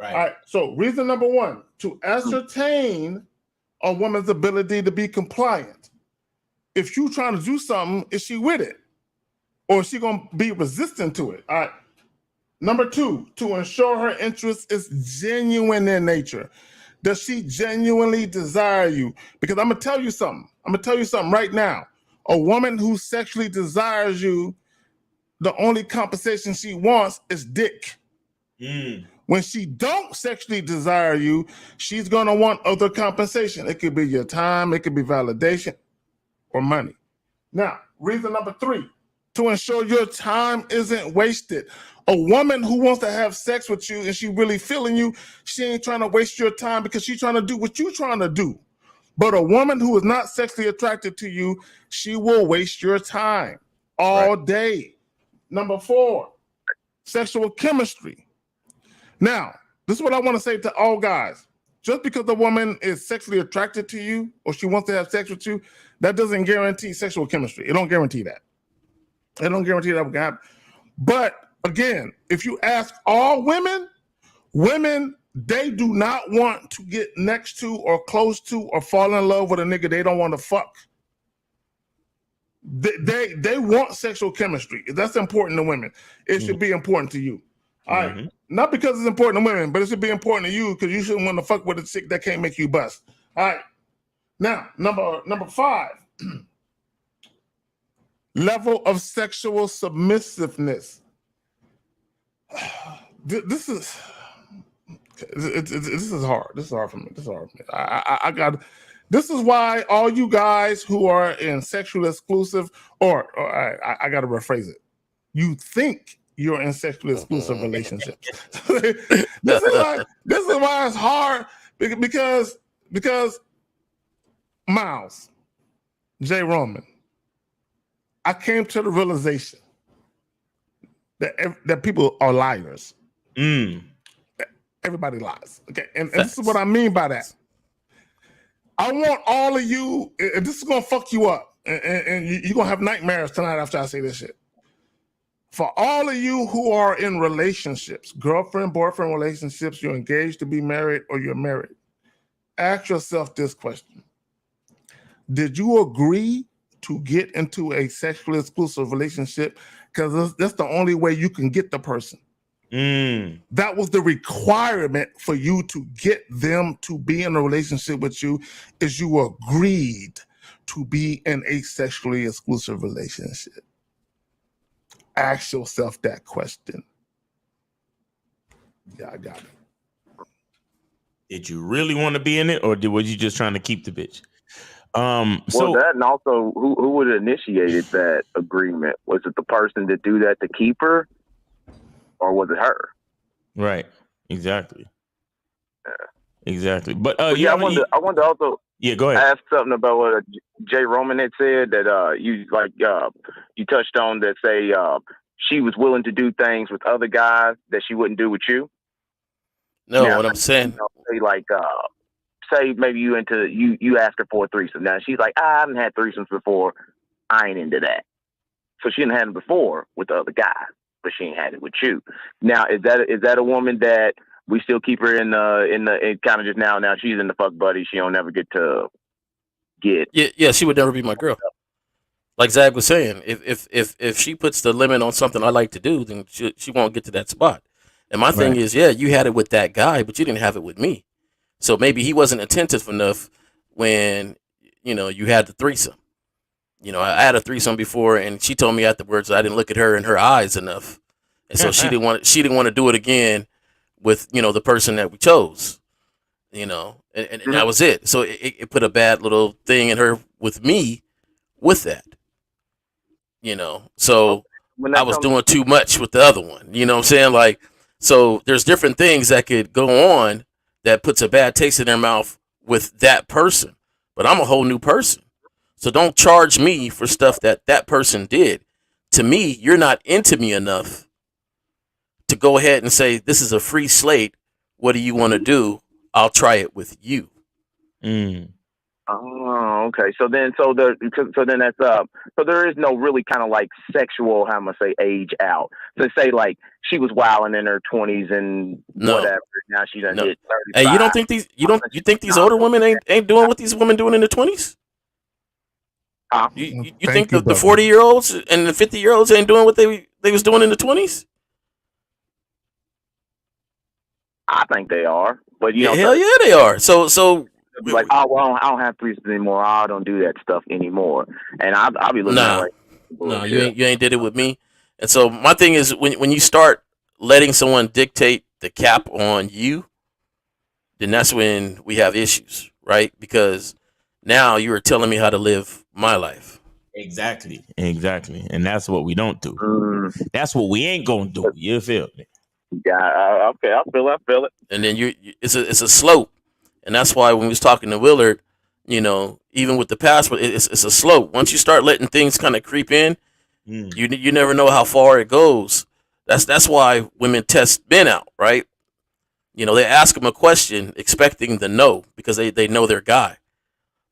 Right. All right. So reason number 1, to ascertain a woman's ability to be compliant. If you trying to do something, is she with it? Or is she going to be resistant to it? All right. Number 2, to ensure her interest is genuine in nature. Does she genuinely desire you? Because I'm going to tell you something. I'm going to tell you something right now. A woman who sexually desires you, the only compensation she wants is dick. When she don't sexually desire you, she's going to want other compensation. It could be your time, it could be validation, or money. Now, reason number 3, to ensure your time isn't wasted. A woman who wants to have sex with you and she really feeling you, she ain't trying to waste your time because she's trying to do what you're trying to do. But a woman who is not sexually attracted to you, she will waste your time all day. Number 4, sexual chemistry. Now, this is what I want to say to all guys. Just because a woman is sexually attracted to you or she wants to have sex with you, that doesn't guarantee sexual chemistry. It don't guarantee that. It don't guarantee that will happen. But again, if you ask all women, they do not want to get next to or close to or fall in love with a nigga they don't want to fuck. They want sexual chemistry. That's important to women. It should be important to you. All right. Not because it's important to women, but it should be important to you because you shouldn't want to fuck with a chick that can't make you bust. All right. Now, number 5. Level of sexual submissiveness. This is hard. This is hard for me. I got. This is why all you guys who are in sexually exclusive, or I got to rephrase it. You think you're in sexually exclusive relationships. This is why it's hard because Miles, J. Roman, I came to the realization that people are liars. Everybody lies. Okay, and this is what I mean by that. I want all of you, and this is gonna fuck you up, and you're gonna have nightmares tonight after I say this shit. For all of you who are in relationships, girlfriend, boyfriend relationships, you're engaged to be married or you're married, ask yourself this question. Did you agree to get into a sexually exclusive relationship? Because that's the only way you can get the person. That was the requirement for you to get them to be in a relationship with you, is you agreed to be in a sexually exclusive relationship. Ask yourself that question. Yeah, I got it. Did you really want to be in it, or was you just trying to keep the bitch? Well, that, and also who would have initiated that agreement? Was it the person to do that to keep her, or was it her? Right. Exactly. Yeah. Exactly. But yeah, I wanted to also go ahead. ask something about what Jay Roman had said that you touched on, that say she was willing to do things with other guys that she wouldn't do with you. No, now, what I'm saying, say maybe you ask her for a threesome. Now she's like, I haven't had threesomes before. I ain't into that. So she didn't have it before with the other guy, but she ain't had it with you. Now, is that a woman that we still keep her in kind of just now she's in the fuck buddy. She don't ever get to get. Yeah, she would never be my girl. Like Zach was saying, if she puts the limit on something I like to do, then she won't get to that spot. And my thing is, yeah, you had it with that guy, but you didn't have it with me. So maybe he wasn't attentive enough when you had the threesome. I had a threesome before, and she told me afterwards I didn't look at her in her eyes enough, and so she didn't want to do it again with the person that we chose. And that was it. So it put a bad little thing in her with me with that. So I was doing too much with the other one. You know what I'm saying? Like, so there's different things that could go on that puts a bad taste in their mouth with that person. But I'm a whole new person. So don't charge me for stuff that person did. To me, you're not into me enough to go ahead and say, this is a free slate. What do you want to do? I'll try it with you. Oh, okay. So then that's so there is no really kind of like sexual, how am I say, age out. So say like she was wilding in her 20s and whatever. Now she done hit 35. Hey, you think these older women ain't doing what these women doing in their 20s? You think the 40-year-olds and the 50-year-olds ain't doing what they was doing in the 20s? I think they are, but hell yeah, they are. So like, oh well, I don't have threesomes anymore. I don't do that stuff anymore, and I'll be looking at it like, you ain't did it with me. And so my thing is when you start letting someone dictate the cap on you, then that's when we have issues, right? Because now you are telling me how to live my life. Exactly. And that's what we don't do. That's what we ain't gonna do. You feel me? Yeah, okay, I feel it. And then it's a slope, and that's why when we was talking to Willard, even with the passport, it's a slope. Once you start letting things kind of creep in, you never know how far it goes. That's why women test men out, right? They ask him a question expecting the no because they know their guy.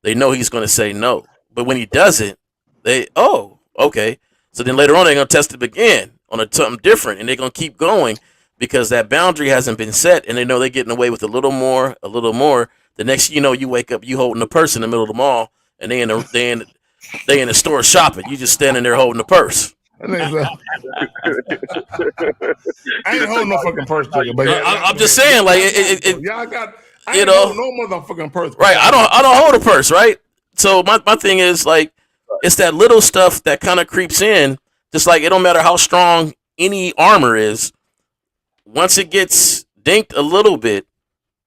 They know he's going to say no, but when he doesn't, okay. So then later on they're going to test him again on something different, and they're going to keep going. Because that boundary hasn't been set, and they know they're getting away with a little more. The next you wake up, you holding a purse in the middle of the mall, and they in the store shopping. You just standing there holding the purse. I ain't holding no fucking purse, but I'm just saying, like I ain't holding no motherfucking purse. Right, I don't hold a purse, right? So my thing is like, it's that little stuff that kind of creeps in. Just like it don't matter how strong any armor is. Once it gets dinked a little bit,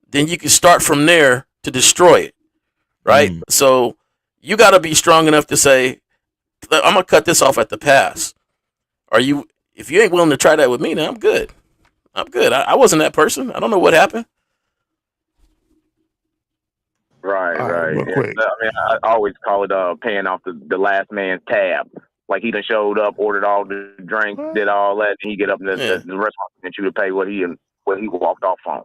then you can start from there to destroy it, right? So you got to be strong enough to say, I'm going to cut this off at the pass. If you ain't willing to try that with me, then I'm good. I wasn't that person. I don't know what happened. Right. Yeah. I mean, I always call it paying off the last man's tab. Like he done showed up, ordered all the drinks, did all that, and he get up in the restaurant and you to pay what he walked off on.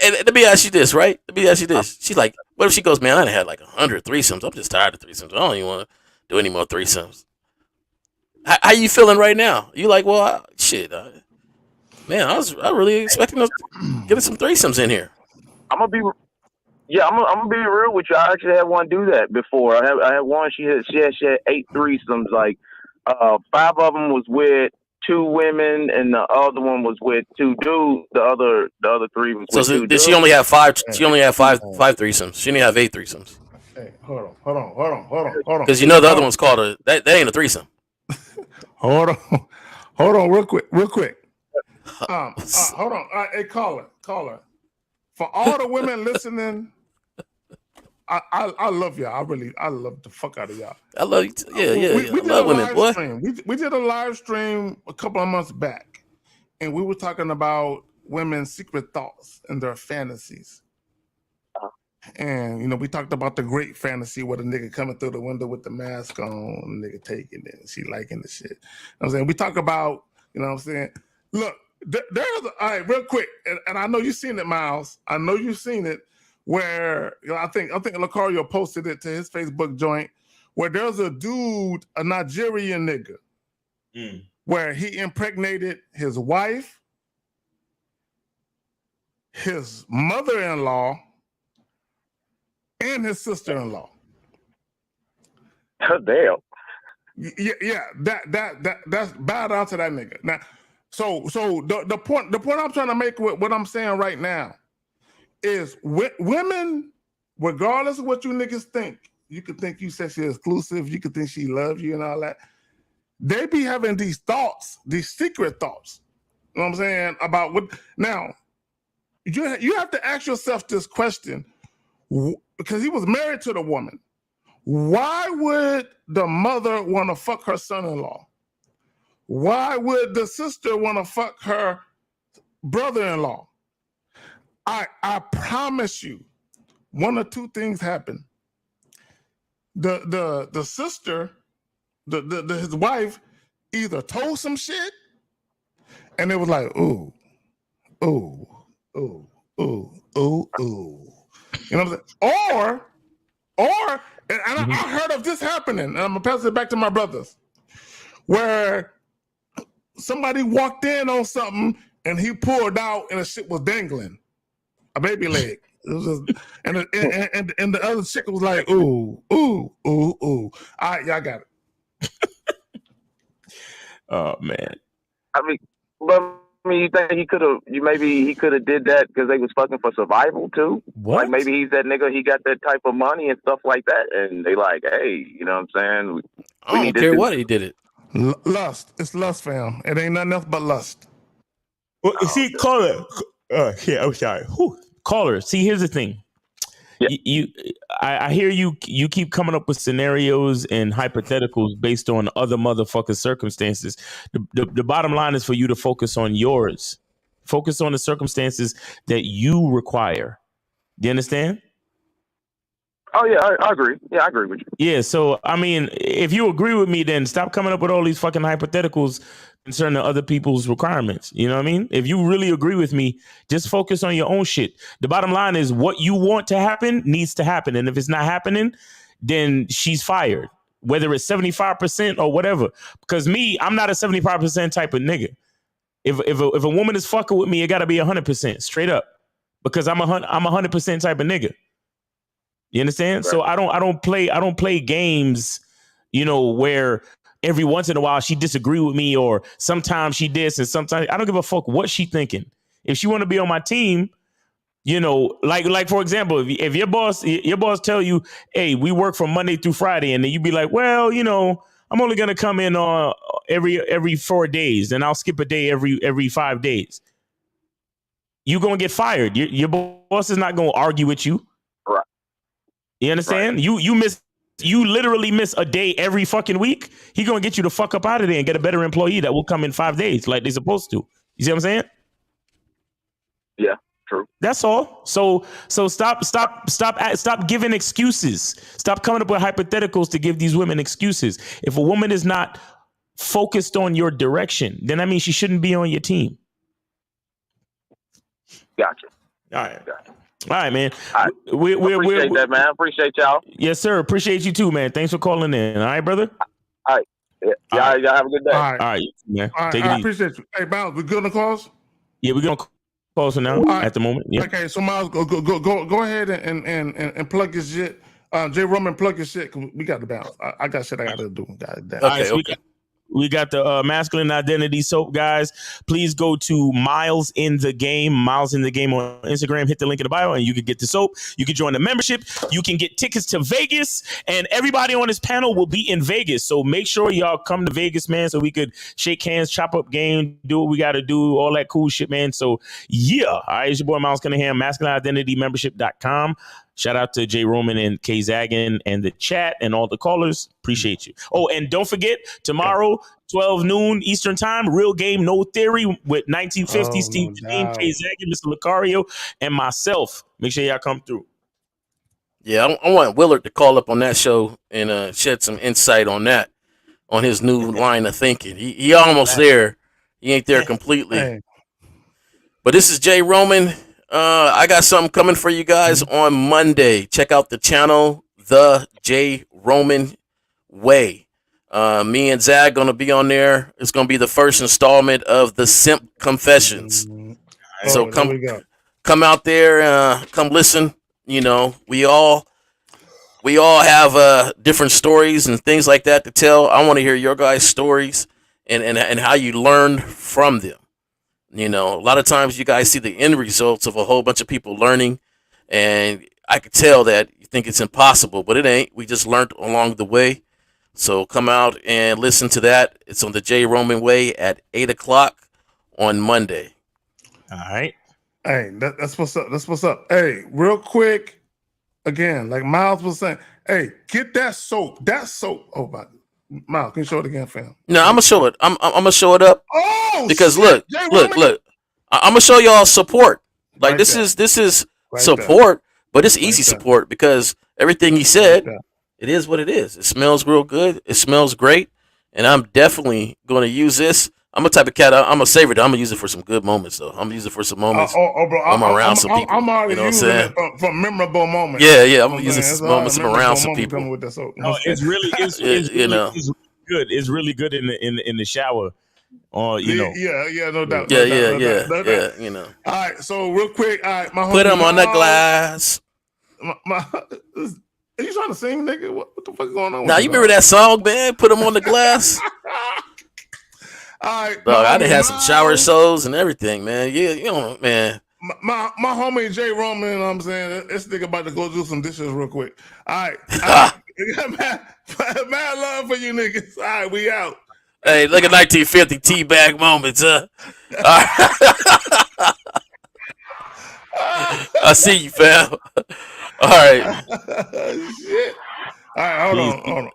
And let me ask you this, right? She's like, what if she goes, man, I done had like 100 threesomes. I'm just tired of threesomes. I don't even want to do any more threesomes. How you feeling right now? You like, well, man, I was really expecting us getting some threesomes in here. I'm gonna be real with you. I actually had one do that before. I had one. She had 8 threesomes. Like 5 of them was with 2 women, and the other one was with 2 dudes. The other 3 was with 2 dudes. Did she only have 5? She only had five threesomes. She didn't have 8 threesomes. Hey, hold on. Because the other one's called that ain't a threesome. Hold on, real quick. Hold on. Hey, caller. For all the women listening, I love y'all. I love the fuck out of y'all. I love you too. Yeah. We I love women, boy. We did a live stream a couple of months back, and we were talking about women's secret thoughts and their fantasies. And we talked about the great fantasy where the nigga coming through the window with the mask on, and the nigga taking it, and she liking the shit. You know what I'm saying? We talk about, look, there's all right, real quick, and I know you've seen it, Miles. I know you've seen it. Where I think Lucario posted it to his Facebook joint, where there's a dude, a Nigerian nigga, where he impregnated his wife, his mother-in-law, and his sister-in-law. Damn. Yeah, that's bow down to that nigga. Now, so the point I'm trying to make with what I'm saying right now is women, regardless of what you niggas think, you could think you sexually exclusive, you could think she loves you and all that. They be having these thoughts, these secret thoughts. You know what I'm saying? About what now you have to ask yourself this question, because he was married to the woman. Why would the mother want to fuck her son-in-law? Why would the sister want to fuck her brother-in-law? I promise you, one or two things happen. The sister, his wife, either told some shit, and it was like, ooh, ooh, ooh, ooh, ooh, ooh. You know what I'm saying? Or, and I heard of this happening, and I'm gonna pass it back to my brothers, where somebody walked in on something and he pulled out and the shit was dangling, a baby leg. It was just, and the other chick was like, ooh, ooh, ooh, ooh. All right, y'all got it. Oh man. I mean, but you think he could have? Maybe he could have did that because they was fucking for survival too. What? Like maybe he's that nigga. He got that type of money and stuff like that, and they like, hey, you know what I'm saying? I don't care what he did it. Lust. It's lust, fam. It ain't nothing else but lust. Well, see, caller. Yeah, I'm sorry. Whew. Caller. See, here's the thing. Yeah. I hear you. You keep coming up with scenarios and hypotheticals based on other motherfuckers' circumstances. The bottom line is for you to focus on yours. Focus on the circumstances that you require. Do you understand? Oh yeah, I agree. Yeah, I agree with you. Yeah. So I mean, if you agree with me, then stop coming up with all these fucking hypotheticals concerning other people's requirements. You know what I mean? If you really agree with me, just focus on your own shit. The bottom line is what you want to happen needs to happen. And if it's not happening, then she's fired, whether it's 75% or whatever. Because me, I'm not a 75% type of nigga. If a woman is fucking with me, it got to be 100% straight up, because I'm 100% type of nigga. You understand? Right. So I don't play games, you know, where every once in a while she disagree with me, or sometimes she this and sometimes I don't give a fuck what she thinking. If she want to be on my team, you know, like for example, if your boss tell you, hey, we work from Monday through Friday, and then you be like, well, you know, I'm only gonna come in on every 4 days, and I'll skip a day every 5 days. You gonna get fired. Your boss is not gonna argue with you. Right. You understand? Right. You literally miss a day every fucking week. He gonna get you the fuck up out of there and get a better employee that will come in 5 days like they're supposed to. You see what I'm saying? Yeah, true. That's all. So stop giving excuses. Stop coming up with hypotheticals to give these women excuses. If a woman is not focused on your direction, then that means she shouldn't be on your team. Gotcha. All right. Gotcha. All right, man. I appreciate that, man. Appreciate y'all. Yes, sir. Appreciate you too, man. Thanks for calling in. All right, brother? All right. Yeah, y'all have a good day. All right, man. All right, Take it I easy. appreciate you. Hey, Miles, we good on the calls? Yeah, we're going to call for now at the moment. Yeah. Okay, so Miles, go ahead and plug your shit. Jay Roman, plug your shit, because we got to bounce. I got shit I got to do. Okay. We got the masculine identity soap, guys. Please go to Miles in the Game on Instagram. Hit the link in the bio and you can get the soap. You can join the membership. You can get tickets to Vegas, and everybody on this panel will be in Vegas. So make sure y'all come to Vegas, man, so we could shake hands, chop up game, do what we got to do, all that cool shit, man. So yeah, all right, it's your boy Miles Cunningham, masculineidentitymembership.com. Shout out to Jay Roman and Kay Zagan and the chat and all the callers. Appreciate you. Oh, and don't forget, tomorrow, 12 noon Eastern time, Real Game, No Theory with 1950, Steve Janine, Kay Zagan, Mr. Lucario, and myself. Make sure y'all come through. Yeah, I want Willard to call up on that show and shed some insight on that, on his new line of thinking. He almost there. He ain't there completely. But this is Jay Roman. I got something coming for you guys on Monday. Check out the channel, The Jay Roman Way. Me and Zach gonna be on there. It's gonna be the first installment of the Simp Confessions. So there we go. come out there, come listen. You know, we all have different stories and things like that to tell. I want to hear your guys' stories and how you learned from them. You know, a lot of times you guys see the end results of a whole bunch of people learning, and I could tell that you think it's impossible, but it ain't. We just learned along the way. So come out and listen to that. It's on the J. Roman Way at 8 o'clock on Monday. All right. Hey, that's what's up. That's what's up. Hey, real quick, again, like Miles was saying, hey, get that soap. That soap. Oh, my. Miles, can you show it again, fam? No, I'm gonna show it. I'm gonna show it up. Oh, because shit. look. I'm gonna show y'all support. Like Right this there. is Right support, but it's easy there. support because everything he said, there. it is what it is. It smells real good. It smells great, and I'm definitely gonna use this. I'm a type of cat. I'm gonna save it. I'm gonna use it for some good moments, though. I'm gonna use it for some moments. Bro, I'm around some people. I'm already you know what I'm using saying? it for memorable moments. Yeah. I'm gonna use it for some moments. I'm around some people. With that soap. No, it's really it's good. It's really good in the shower. Or you know. Yeah, no doubt. Yeah. You know. All right, so real quick, all right, my Put homie them on the Miles, glass. are you trying to sing, nigga? What the fuck is going on? Now you remember that song, man? Put them on the glass. All right, Dog, I done had some shower shows and everything, man. Yeah, you know, man. My homie J. Roman, you know what I'm saying? This nigga about to go do some dishes real quick. All right. Mad love for you niggas. All right, we out. Hey, look at 1950 teabag moments, huh? I see you, fam. All right. Shit. All right, hold on.